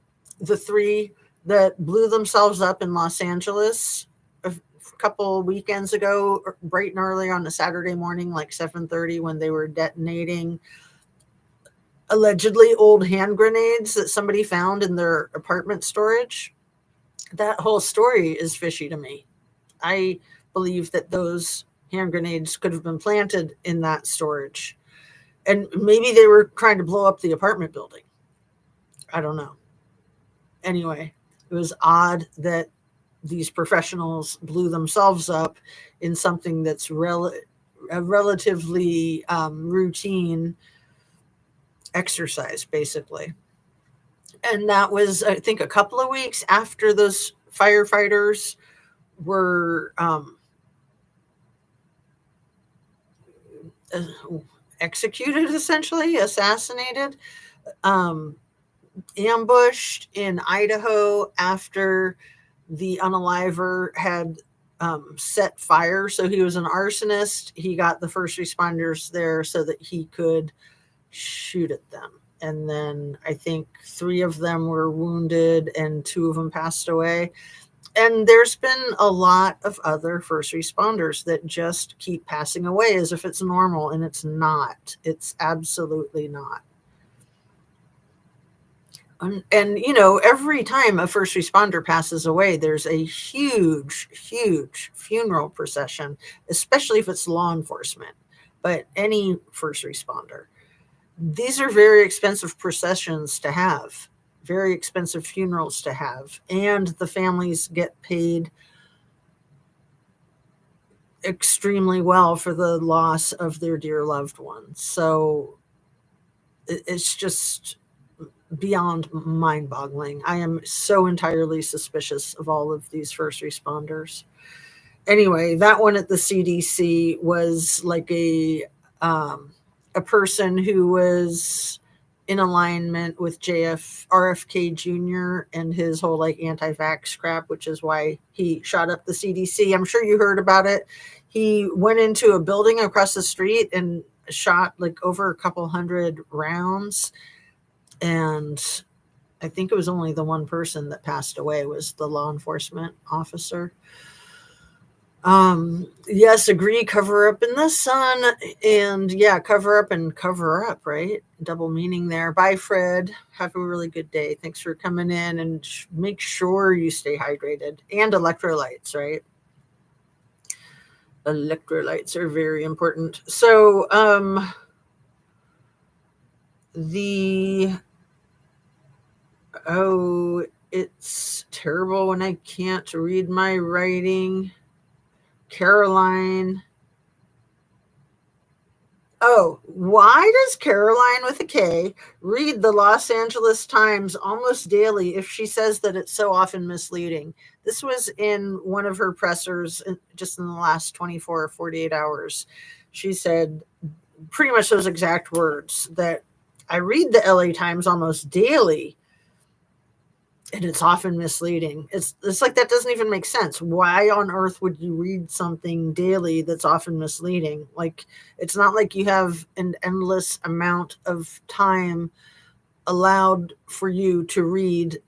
the 3 that blew themselves up in Los Angeles a couple weekends ago, bright and early on a Saturday morning, like 7:30, when they were detonating allegedly old hand grenades that somebody found in their apartment storage. That whole story is fishy to me. I believe that those hand grenades could have been planted in that storage. And maybe they were trying to blow up the apartment building. I don't know. Anyway, it was odd that these professionals blew themselves up in something that's a relatively routine exercise, basically. And that was, I think, a couple of weeks after those firefighters were executed, essentially, assassinated, ambushed in Idaho after the unaliver had set fire. So he was an arsonist. He got the first responders there so that he could shoot at them. And then I think 3 of them were wounded and 2 of them passed away. And there's been a lot of other first responders that just keep passing away as if it's normal, and it's not. It's absolutely not. And you know, every time a first responder passes away, there's a huge, huge funeral procession, especially if it's law enforcement, but any first responder. These are very expensive processions to have, very expensive funerals to have, and the families get paid extremely well for the loss of their dear loved ones. So it's just beyond mind-boggling. I am so entirely suspicious of all of these first responders. Anyway, that one at the CDC was like a person who was in alignment with RFK Jr. and his whole like anti-vax crap, which is why he shot up the CDC. I'm sure you heard about it. He went into a building across the street and shot like over a couple hundred rounds. And I think it was only the one person that passed away was the law enforcement officer. Yes, agree, cover up in the sun. And yeah, cover up and cover up, right? Double meaning there. Bye, Fred. Have a really good day. Thanks for coming in, and make sure you stay hydrated. And electrolytes, right? Electrolytes are very important. So, it's terrible when I can't read my writing. Caroline. Oh, why does Caroline with a K read the Los Angeles Times almost daily if she says that it's so often misleading? This was in one of her pressers just in the last 24 or 48 hours. She said pretty much those exact words, that I read the LA Times almost daily and it's often misleading. It's like that doesn't even make sense. Why on earth would you read something daily that's often misleading? Like, it's not like you have an endless amount of time allowed for you to read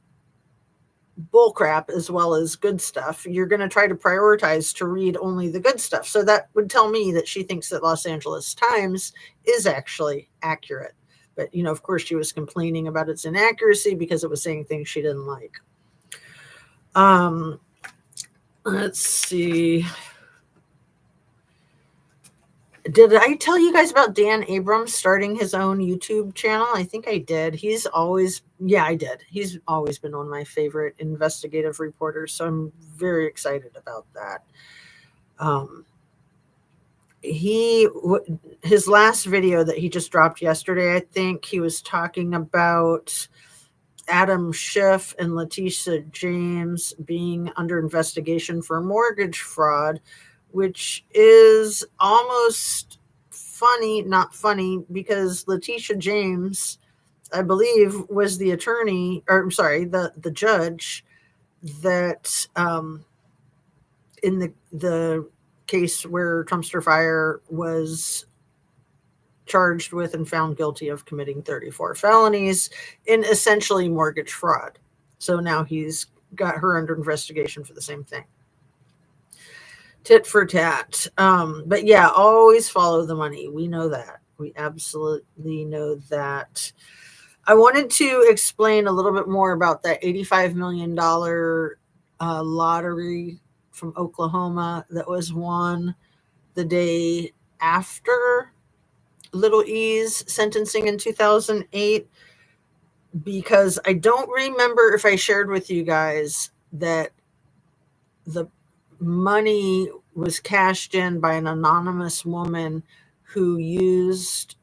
bullcrap as well as good stuff. You're going to try to prioritize to read only the good stuff. So that would tell me that she thinks that Los Angeles Times is actually accurate. But, you know, of course, she was complaining about its inaccuracy because it was saying things she didn't like. Let's see. Did I tell you guys about Dan Abrams starting his own YouTube channel? I think I did. I did. He's always been one of my favorite investigative reporters, so I'm very excited about that. His last video that he just dropped yesterday, I think he was talking about Adam Schiff and Letitia James being under investigation for mortgage fraud, which is almost funny, not funny, because Letitia James, I believe, was the attorney, or I'm sorry, the judge that in the case where Trumpster Fire was charged with and found guilty of committing 34 felonies in essentially mortgage fraud. So now he's got her under investigation for the same thing. Tit for tat. But yeah, always follow the money. We know that. We absolutely know that. I wanted to explain a little bit more about that $85 million lottery from Oklahoma that was won the day after Lil E's sentencing in 2008, because I don't remember if I shared with you guys that the money was cashed in by an anonymous woman who used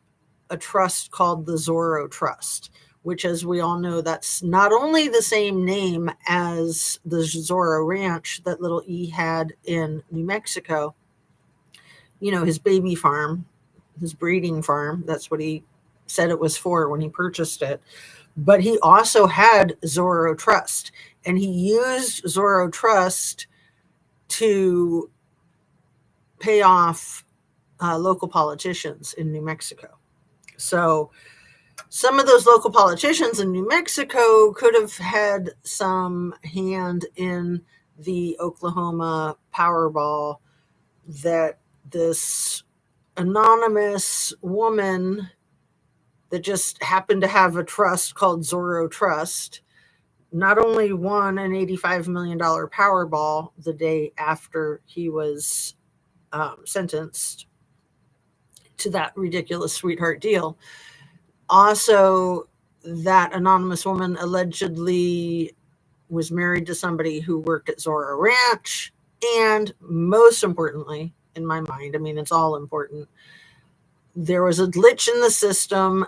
a trust called the Zorro Trust, which, as we all know, that's not only the same name as the Zorro Ranch that Lil E had in New Mexico, you know, his baby farm, his breeding farm. That's what he said it was for when he purchased it. But he also had Zorro Trust. And he used Zorro Trust to pay off local politicians in New Mexico. So some of those local politicians in New Mexico could have had some hand in the Oklahoma Powerball that this anonymous woman that just happened to have a trust called Zorro Trust not only won an $85 million Powerball the day after he was sentenced to that ridiculous sweetheart deal, also that anonymous woman allegedly was married to somebody who worked at Zorro Ranch. And most importantly, in my mind, I mean, it's all important, there was a glitch in the system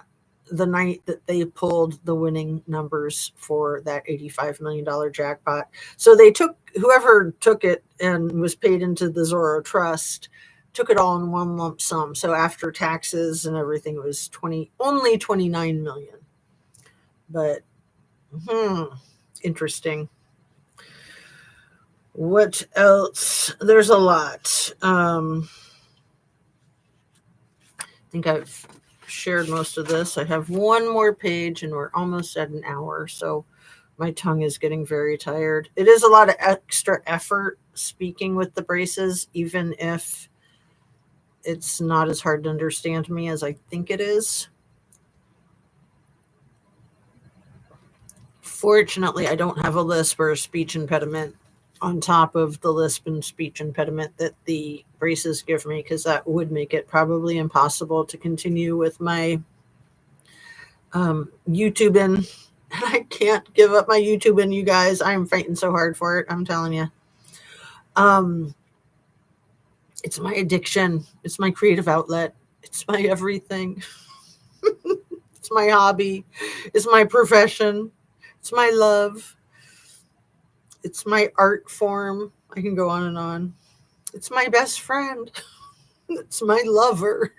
the night that they pulled the winning numbers for that $85 million jackpot. So they took, whoever took it and was paid into the Zorro Trust, took it all in one lump sum. So after taxes and everything, it was only $29 million. But interesting. What else? There's a lot. I think I've shared most of this. I have one more page and we're almost at an hour, so my tongue is getting very tired. It is a lot of extra effort speaking with the braces, even if it's not as hard to understand me as I think it is. Fortunately, I don't have a lisp or a speech impediment on top of the lisp and speech impediment that the braces give me, because that would make it probably impossible to continue with my YouTubing. I can't give up my YouTubing, you guys. I'm fighting so hard for it. I'm telling you. It's my addiction. It's my creative outlet. It's my everything. It's my hobby. It's my profession. It's my love. It's my art form. I can go on and on. It's my best friend. It's my lover.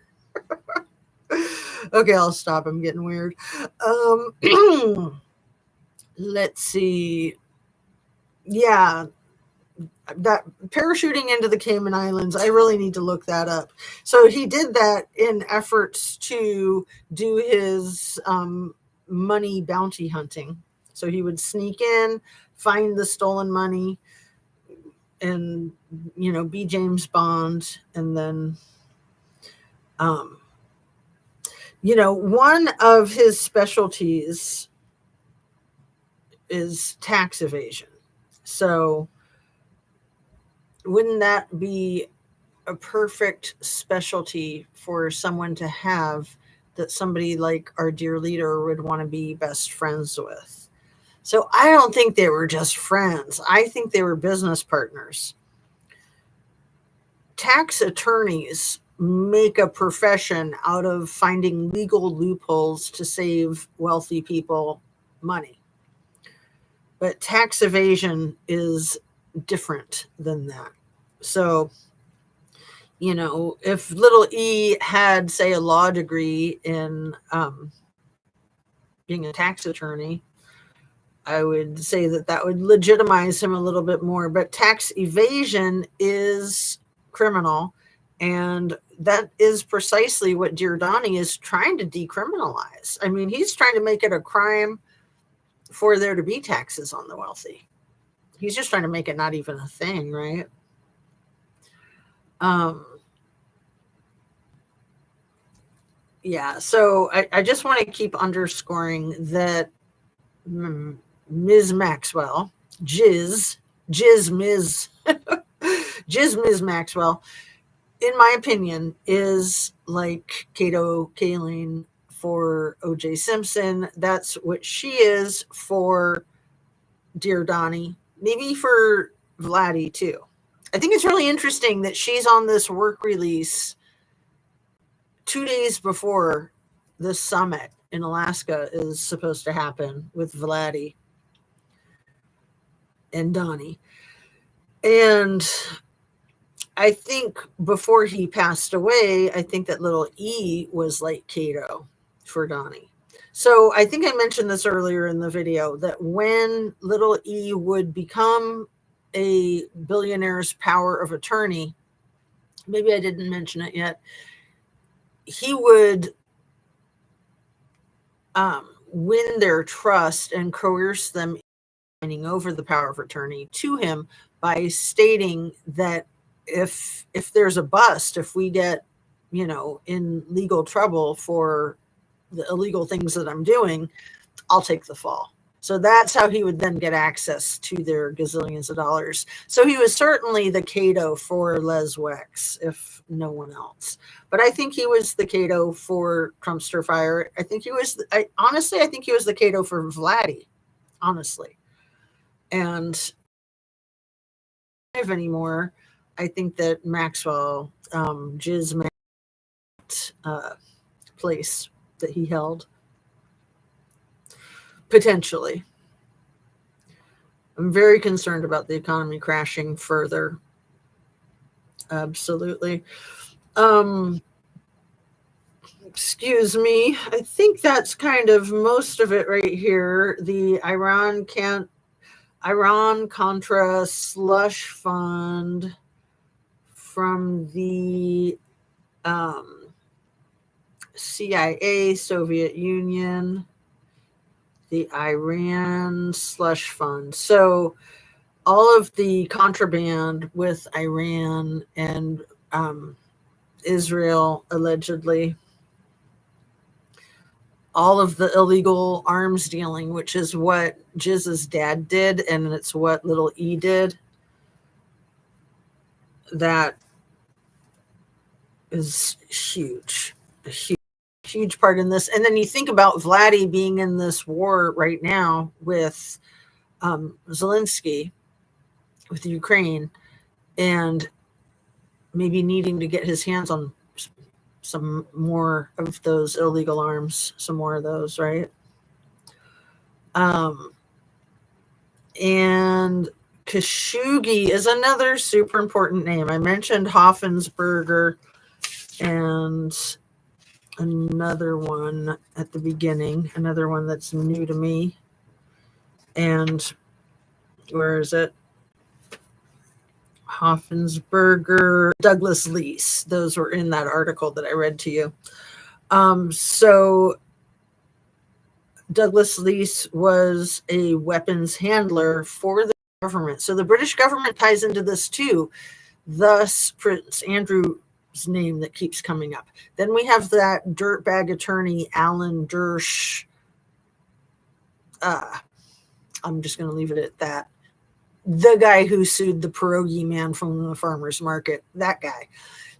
Okay, I'll stop. I'm getting weird. Let's see. Yeah, that parachuting into the Cayman Islands, I really need to look that up. So he did that in efforts to do his money bounty hunting. So he would sneak in, find the stolen money, and, you know, be James Bond. And then, you know, one of his specialties is tax evasion. So wouldn't that be a perfect specialty for someone to have, that somebody like our dear leader would want to be best friends with? So I don't think they were just friends. I think they were business partners. Tax attorneys make a profession out of finding legal loopholes to save wealthy people money. But tax evasion is different than that. So, you know, if Lil E had, say, a law degree in being a tax attorney, I would say that that would legitimize him a little bit more. But tax evasion is criminal, and that is precisely what Dear Donnie is trying to decriminalize. I mean, he's trying to make it a crime for there to be taxes on the wealthy. He's just trying to make it not even a thing, right? Yeah, so I just want to keep underscoring that Ms. Maxwell, Ms. Ms. Maxwell, in my opinion, is like KATO Kaylin for O.J. Simpson. That's what she is for Dear Donnie, maybe for Vladdy too. I think it's really interesting that she's on this work release 2 days before the summit in Alaska is supposed to happen with Vladdy and Donnie. And I think before he passed away, I think that Lil E was like KATO for Donnie. So I think I mentioned this earlier in the video that when Little E would become a billionaire's power of attorney, maybe I didn't mention it yet, he would win their trust and coerce them signing over the power of attorney to him by stating that if there's a bust, if we get, in legal trouble for the illegal things that I'm doing, I'll take the fall. So that's how he would then get access to their gazillions of dollars. So he was certainly the KATO for Les Wex, if no one else. But I think he was the KATO for Trumpster Fire. I think he was, honestly, I think he was the KATO for Vladdy, honestly. And anymore, I think that Maxwell, Ghiz place that he held, potentially. I'm very concerned about the economy crashing further. Absolutely. Excuse me. I think that's kind of most of it right here. The Iran-Contra slush fund from the CIA, Soviet Union, the Iran slush fund. So all of the contraband with Iran and Israel, allegedly, all of the illegal arms dealing, which is what Ghiz's dad did, and it's what Little E did, that is huge, a huge part in this. And then you think about Vladdy being in this war right now with Zelensky, with Ukraine, and maybe needing to get his hands on some more of those illegal arms, some more of those, right? And Khashoggi is another super important name. I mentioned Hoffensberger and another one at the beginning, another one that's new to me. And where is it? Hoffensberger, Douglas Lease. Those were in that article that I read to you. So Douglas Lease was a weapons handler for the government. So the British government ties into this too. Thus, Prince Andrew's name that keeps coming up. Then we have that dirtbag attorney, Alan Dersh. I'm just going to leave it at that. The guy who sued the pierogi man from the farmer's market, that guy.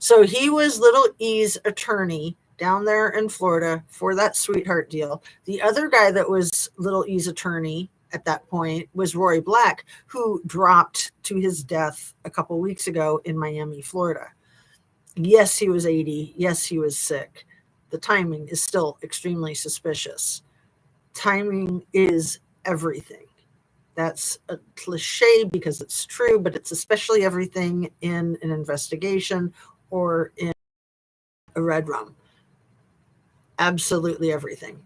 So he was Little E's attorney down there in Florida for that sweetheart deal. The other guy that was Little E's attorney at that point was Roy Black, who dropped to his death a couple weeks ago in Miami, Florida. Yes, he was 80. Yes, he was sick. The timing is still extremely suspicious. Timing is everything. That's a cliche because it's true, but it's especially everything in an investigation or in a red rum. Absolutely everything.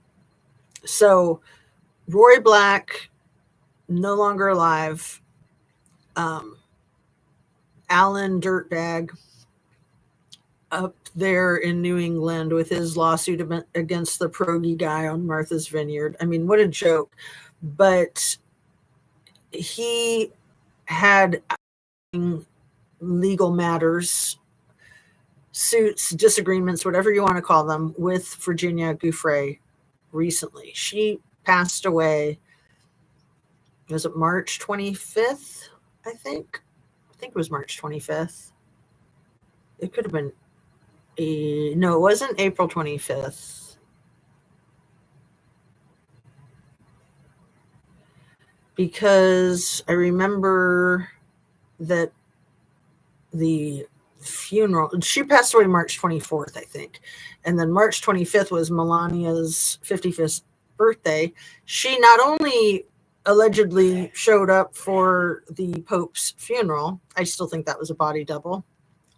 So Roy Black, no longer alive. Alan Dirtbag up there in New England with his lawsuit against the pierogi guy on Martha's Vineyard. I mean, what a joke. But he had legal matters, suits, disagreements, whatever you want to call them, with Virginia Giuffre recently. She passed away, was it March 25th, I think? I think it was March 25th. It could have been, no, it wasn't April 25th. Because I remember that the funeral, she passed away March 24th, I think. And then March 25th was Melania's 55th birthday. She not only allegedly showed up for the Pope's funeral, I still think that was a body double,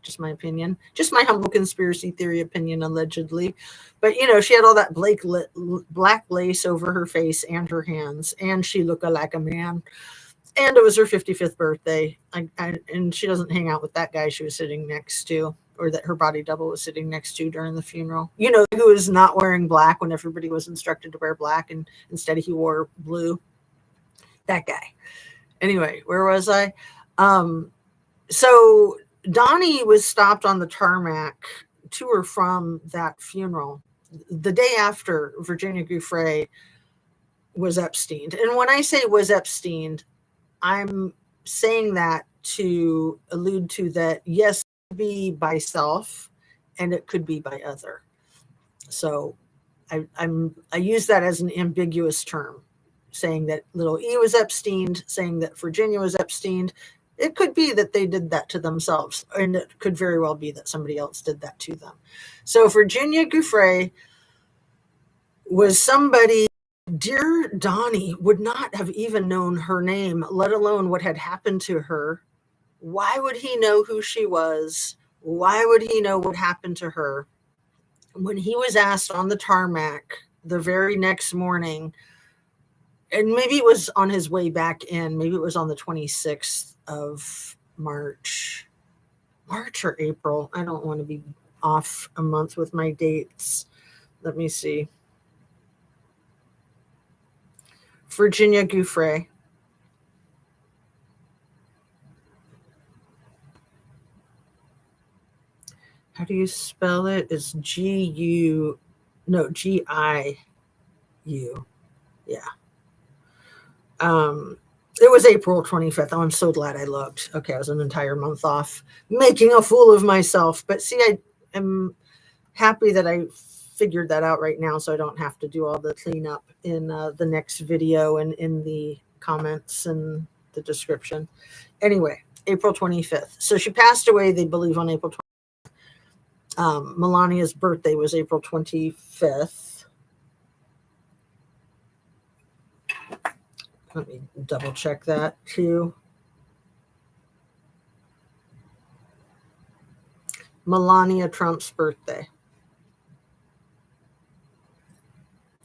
Just my opinion. Just my humble conspiracy theory opinion, allegedly. But, she had all that black lace over her face and her hands, and she looked like a man. And it was her 55th birthday. And she doesn't hang out with that guy she was sitting next to, or that her body double was sitting next to during the funeral. Who was not wearing black when everybody was instructed to wear black, and instead he wore blue. That guy. Anyway, where was I? So Donnie was stopped on the tarmac to or from that funeral the day after Virginia Giuffre was Epsteined. And when I say was Epsteined, I'm saying that to allude to that, yes, it could be by self and it could be by other. So I use that as an ambiguous term, saying that Lil E was Epsteined, saying that Virginia was Epsteined. It could be that they did that to themselves, and it could very well be that somebody else did that to them. So Virginia Giuffre was somebody dear Donnie would not have even known her name, let alone what had happened to her. Why would he know who she was? Why would he know what happened to her? When he was asked on the tarmac the very next morning, and maybe it was on his way back in, maybe it was on the 26th of March or April. I don't want to be off a month with my dates. Let me see. Virginia Giuffre. How do you spell it? It's Giu. Yeah. It was April 25th. Oh, I'm so glad I looked. Okay, I was an entire month off making a fool of myself. But see, I am happy that I figured that out right now, so I don't have to do all the cleanup in the next video and in the comments and the description. Anyway, April 25th. So she passed away, they believe, on April 25th. Melania's birthday was April 25th. Let me double check that too. Melania Trump's birthday.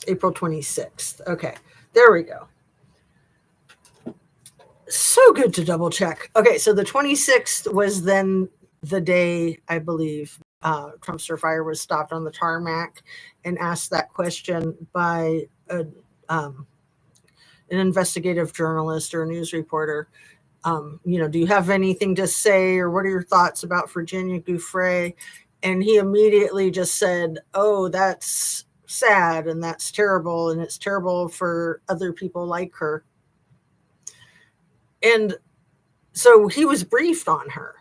April 26th. Okay, there we go. So good to double check. Okay, so the 26th was then the day, I believe, Trumpster Fire was stopped on the tarmac and asked that question by an investigative journalist or a news reporter. Do you have anything to say, or what are your thoughts about Virginia Giuffre? And he immediately just said, oh, that's sad and that's terrible, and it's terrible for other people like her. And so he was briefed on her.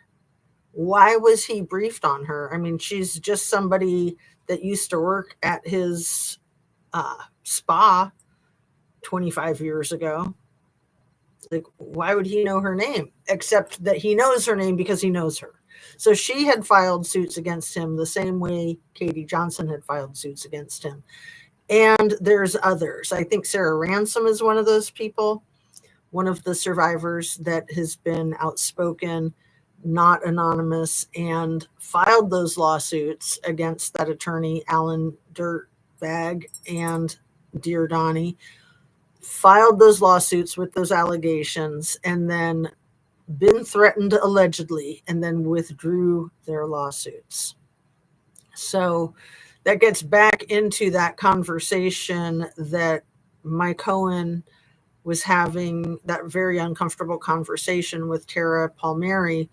Why was he briefed on her? I mean, she's just somebody that used to work at his spa 25 years ago. Like, why would he know her name? Except that he knows her name because he knows her. So she had filed suits against him the same way Katie Johnson had filed suits against him. And there's others. I think Sarah Ransom is one of those people, one of the survivors that has been outspoken, not anonymous, and filed those lawsuits against that attorney, Alan Dirtbag, and Dear Donnie. Filed those lawsuits with those allegations, and then been threatened allegedly, and then withdrew their lawsuits. So that gets back into that conversation that Mike Cohen was having, that very uncomfortable conversation with Tara Palmieri,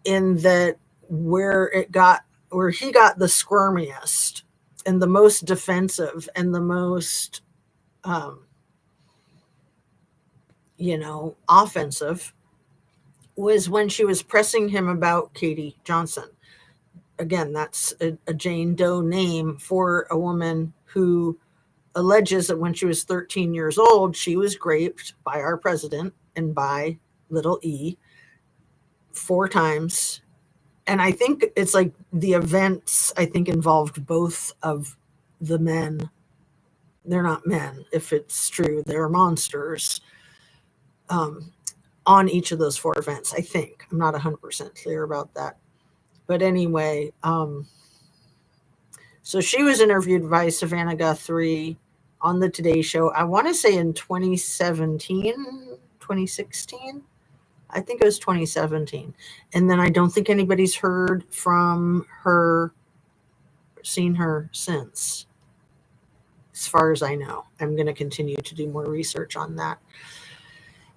in that where he got the squirmiest and the most defensive and the most offensive was when she was pressing him about Katie Johnson. Again, that's a Jane Doe name for a woman who alleges that when she was 13 years old, she was raped by our president and by Lil E 4 times. And I think it's like the events, I think, involved both of the men. They're not men, if it's true. They're monsters. On each of those 4 events, I think. I'm not 100% clear about that. But anyway, so she was interviewed by Savannah Guthrie on the Today Show. I want to say in 2017, 2016. I think it was 2017. And then I don't think anybody's heard from her, seen her since, as far as I know. I'm going to continue to do more research on that.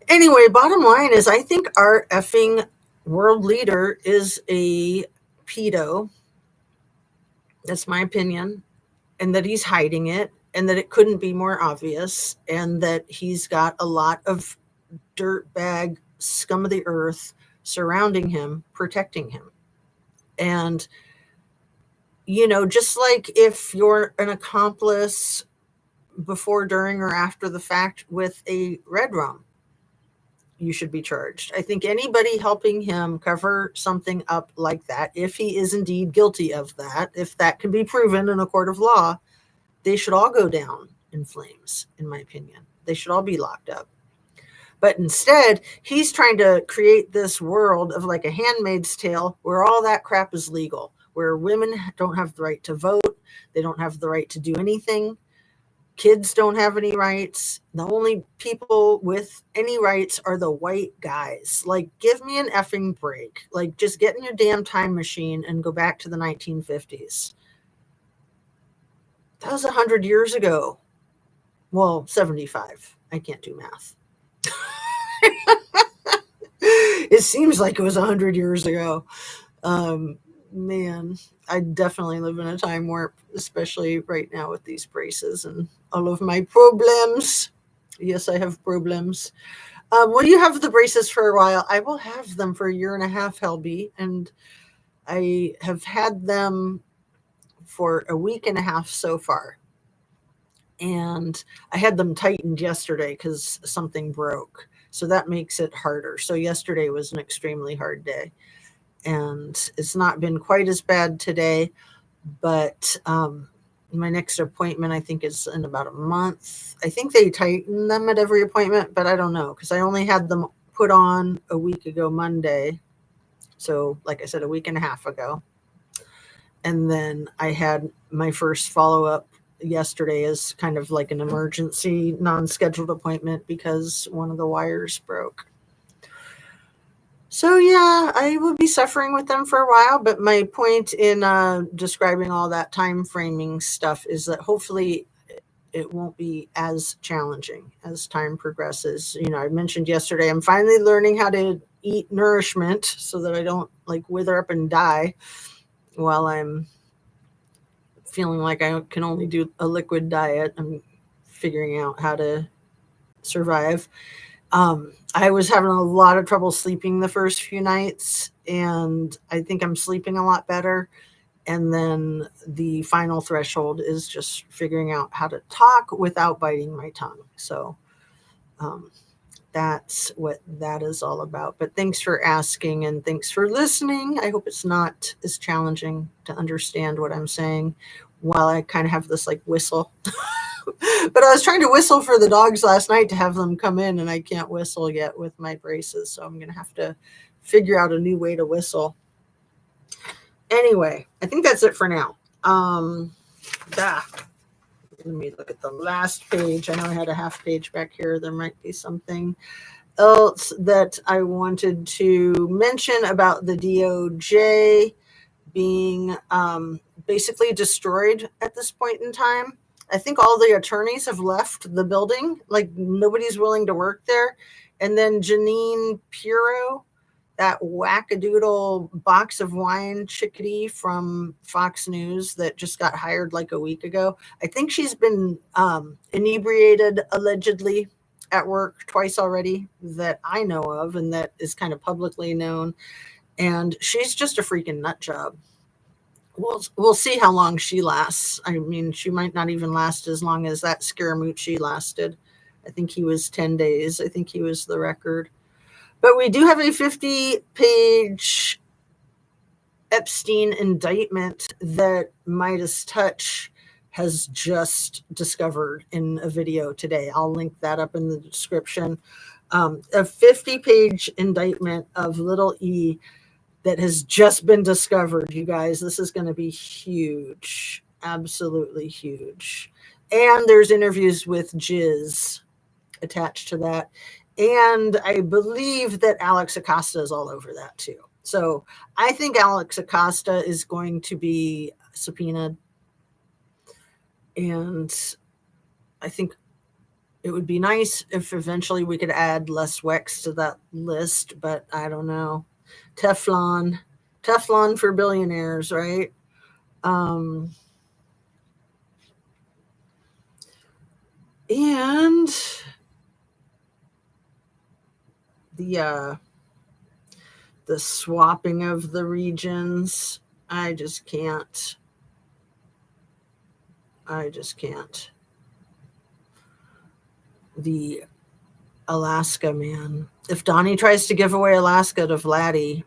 Anyway, bottom line is I think our effing world leader is a pedo. That's my opinion. And that he's hiding it, and that it couldn't be more obvious, and that he's got a lot of dirtbag scum of the earth surrounding him, protecting him. And, you know, just like if you're an accomplice before, during, or after the fact with a red rum, you should be charged. I think anybody helping him cover something up like that, if he is indeed guilty of that, if that can be proven in a court of law, they should all go down in flames, in my opinion. They should all be locked up. But instead, he's trying to create this world of like a Handmaid's Tale where all that crap is legal, where women don't have the right to vote. They don't have the right to do anything. Kids don't have any rights. The only people with any rights are the white guys. Like, give me an effing break. Like, just get in your damn time machine and go back to the 1950s. That was 100 years ago. Well, 75. I can't do math. It seems like it was 100 years ago. Man, I definitely live in a time warp, especially right now with these braces and all of my problems. Yes, I have problems. Will you have the braces for a while? I will have them for a year and a half, Helby, and I have had them for a week and a half so far. And I had them tightened yesterday because something broke. So that makes it harder. So yesterday was an extremely hard day. And it's not been quite as bad today. But my next appointment, I think, is in about a month. I think they tighten them at every appointment, but I don't know because I only had them put on a week ago Monday. So, like I said, a week and a half ago. And then I had my first follow-up yesterday as kind of like an emergency non-scheduled appointment because one of the wires broke. So yeah, I will be suffering with them for a while, but my point in describing all that time framing stuff is that hopefully it won't be as challenging as time progresses. You know, I mentioned yesterday, I'm finally learning how to eat nourishment so that I don't like wither up and die while I'm feeling like I can only do a liquid diet. I'm figuring out how to survive. I was having a lot of trouble sleeping the first few nights, and I think I'm sleeping a lot better. And then the final threshold is just figuring out how to talk without biting my tongue. So that's what that is all about. But thanks for asking and thanks for listening. I hope it's not as challenging to understand what I'm saying while I kind of have this like whistle. But I was trying to whistle for the dogs last night to have them come in, and I can't whistle yet with my braces. So I'm going to have to figure out a new way to whistle. Anyway, I think that's it for now. Let me look at the last page. I know I had a half page back here. There might be something else that I wanted to mention about the DOJ being basically destroyed at this point in time. I think all the attorneys have left the building. Like, nobody's willing to work there. And then Janine Pirro, that wackadoodle box of wine chickadee from Fox News that just got hired like a week ago. I think she's been inebriated allegedly at work twice already that I know of, and that is kind of publicly known. And she's just a freaking nut job. We'll see how long she lasts. I mean, she might not even last as long as that Scaramucci lasted. I think he was 10 days. I think he was the record. But we do have a 50-page Epstein indictment that Midas Touch has just discovered in a video today. I'll link that up in the description. A 50-page indictment of Lil E that has just been discovered, you guys. This is going to be huge. Absolutely huge. And there's interviews with Ghiz attached to that. And I believe that Alex Acosta is all over that too. So I think Alex Acosta is going to be subpoenaed. And I think it would be nice if eventually we could add Les Wex to that list, but I don't know. Teflon for billionaires, right? And the swapping of the regions, I just can't. The Alaska, man. If Donnie tries to give away Alaska to Vladdy,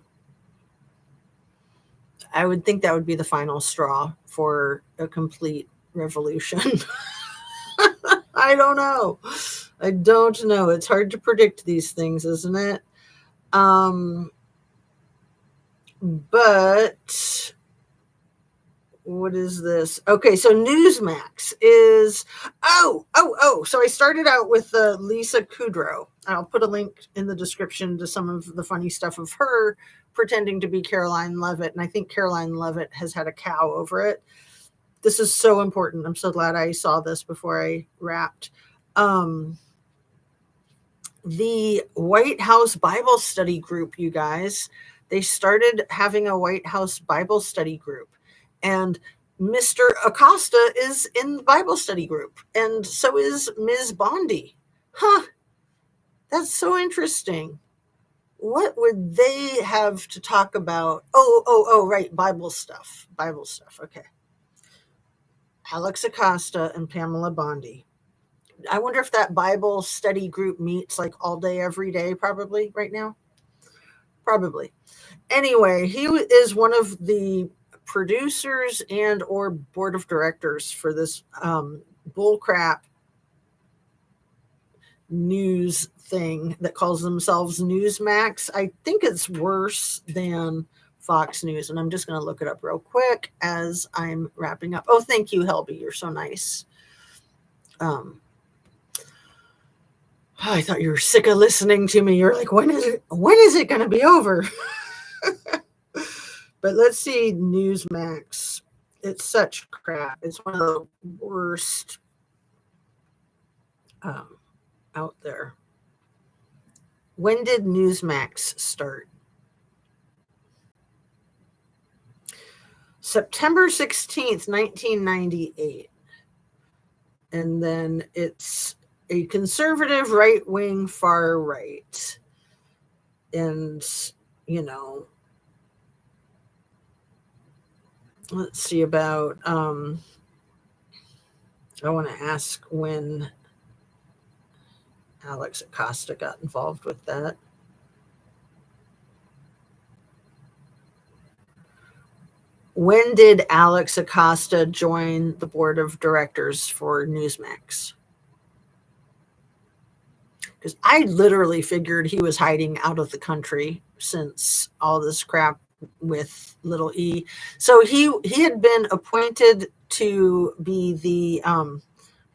I would think that would be the final straw for a complete revolution. I don't know. It's hard to predict these things, isn't it? But what is this? Okay, so Newsmax is so I started out with Lisa Kudrow. I'll put a link in the description to some of the funny stuff of her pretending to be Caroline Levitt, and I think Caroline Levitt has had a cow over it. This is so important. I'm so glad I saw this before I wrapped. The White House Bible Study Group, you guys, they started having a White House Bible Study Group. And Mr. Acosta is in the Bible study group, and so is Ms. Bondi. That's so interesting. What would they have to talk about? Right, Bible stuff. Okay. Alex Acosta and Pamela Bondi. I wonder if that Bible study group meets like all day, every day, probably right now. Probably. Anyway, he is one of the producers and or board of directors for this bullcrap news thing that calls themselves Newsmax. I think it's worse than Fox News, and I'm just going to look it up real quick as I'm wrapping up. Oh, thank you, Helby. You're so nice. I thought you were sick of listening to me. You're like, when is it going to be over? But let's see, Newsmax. It's such crap. It's one of the worst out there. When did Newsmax start? September 16th, 1998. And then it's a conservative right-wing far right. And, let's see about, I want to ask when Alex Acosta got involved with that. When did Alex Acosta join the board of directors for Newsmax? Because I literally figured he was hiding out of the country since all this crap with Lil E. So he had been appointed to be the I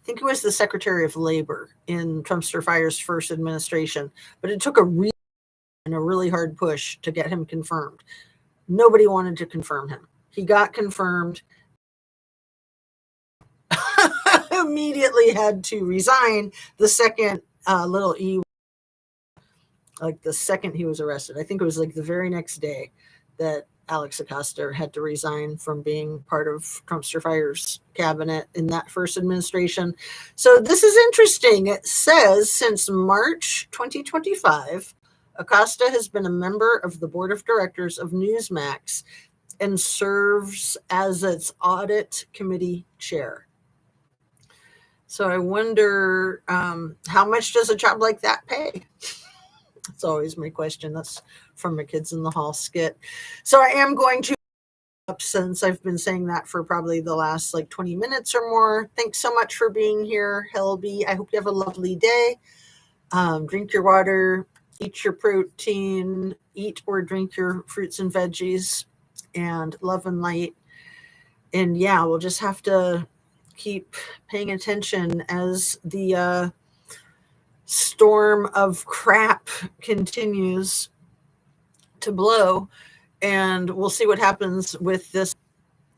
think he was the Secretary of Labor in Trumpster Fire's first administration, but it took a really hard push to get him confirmed. Nobody wanted to confirm him. He got confirmed. Immediately had to resign the second Lil E, like the second he was arrested. I think it was like the very next day that Alex Acosta had to resign from being part of Trumpster Fire's cabinet in that first administration. So this is interesting. It says since March 2025, Acosta has been a member of the board of directors of Newsmax and serves as its audit committee chair. So I wonder how much does a job like that pay? That's always my question. That's from a Kids in the Hall skit. So I am going to up since I've been saying that for probably the last like 20 minutes or more. Thanks so much for being here, Helby. I hope you have a lovely day. Drink your water, eat your protein, eat or drink your fruits and veggies, and love and light. And yeah, we'll just have to keep paying attention as the storm of crap continues to blow. And we'll see what happens with this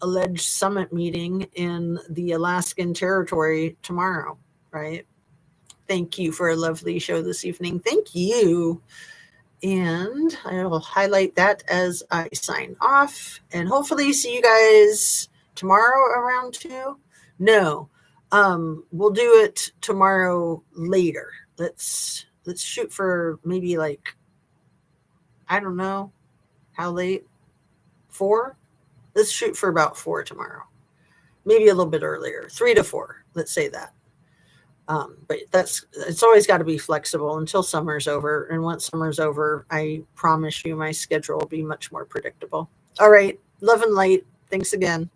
alleged summit meeting in the Alaskan territory tomorrow, right? Thank you for a lovely show this evening. Thank you. And I will highlight that as I sign off. And hopefully see you guys tomorrow around 2. No, we'll do it tomorrow later. Let's shoot for maybe like, I don't know how late, 4. Let's shoot for about 4 tomorrow. Maybe a little bit earlier, 3 to 4. Let's say that. But it's always got to be flexible until summer's over. And once summer's over, I promise you my schedule will be much more predictable. All right. Love and light. Thanks again.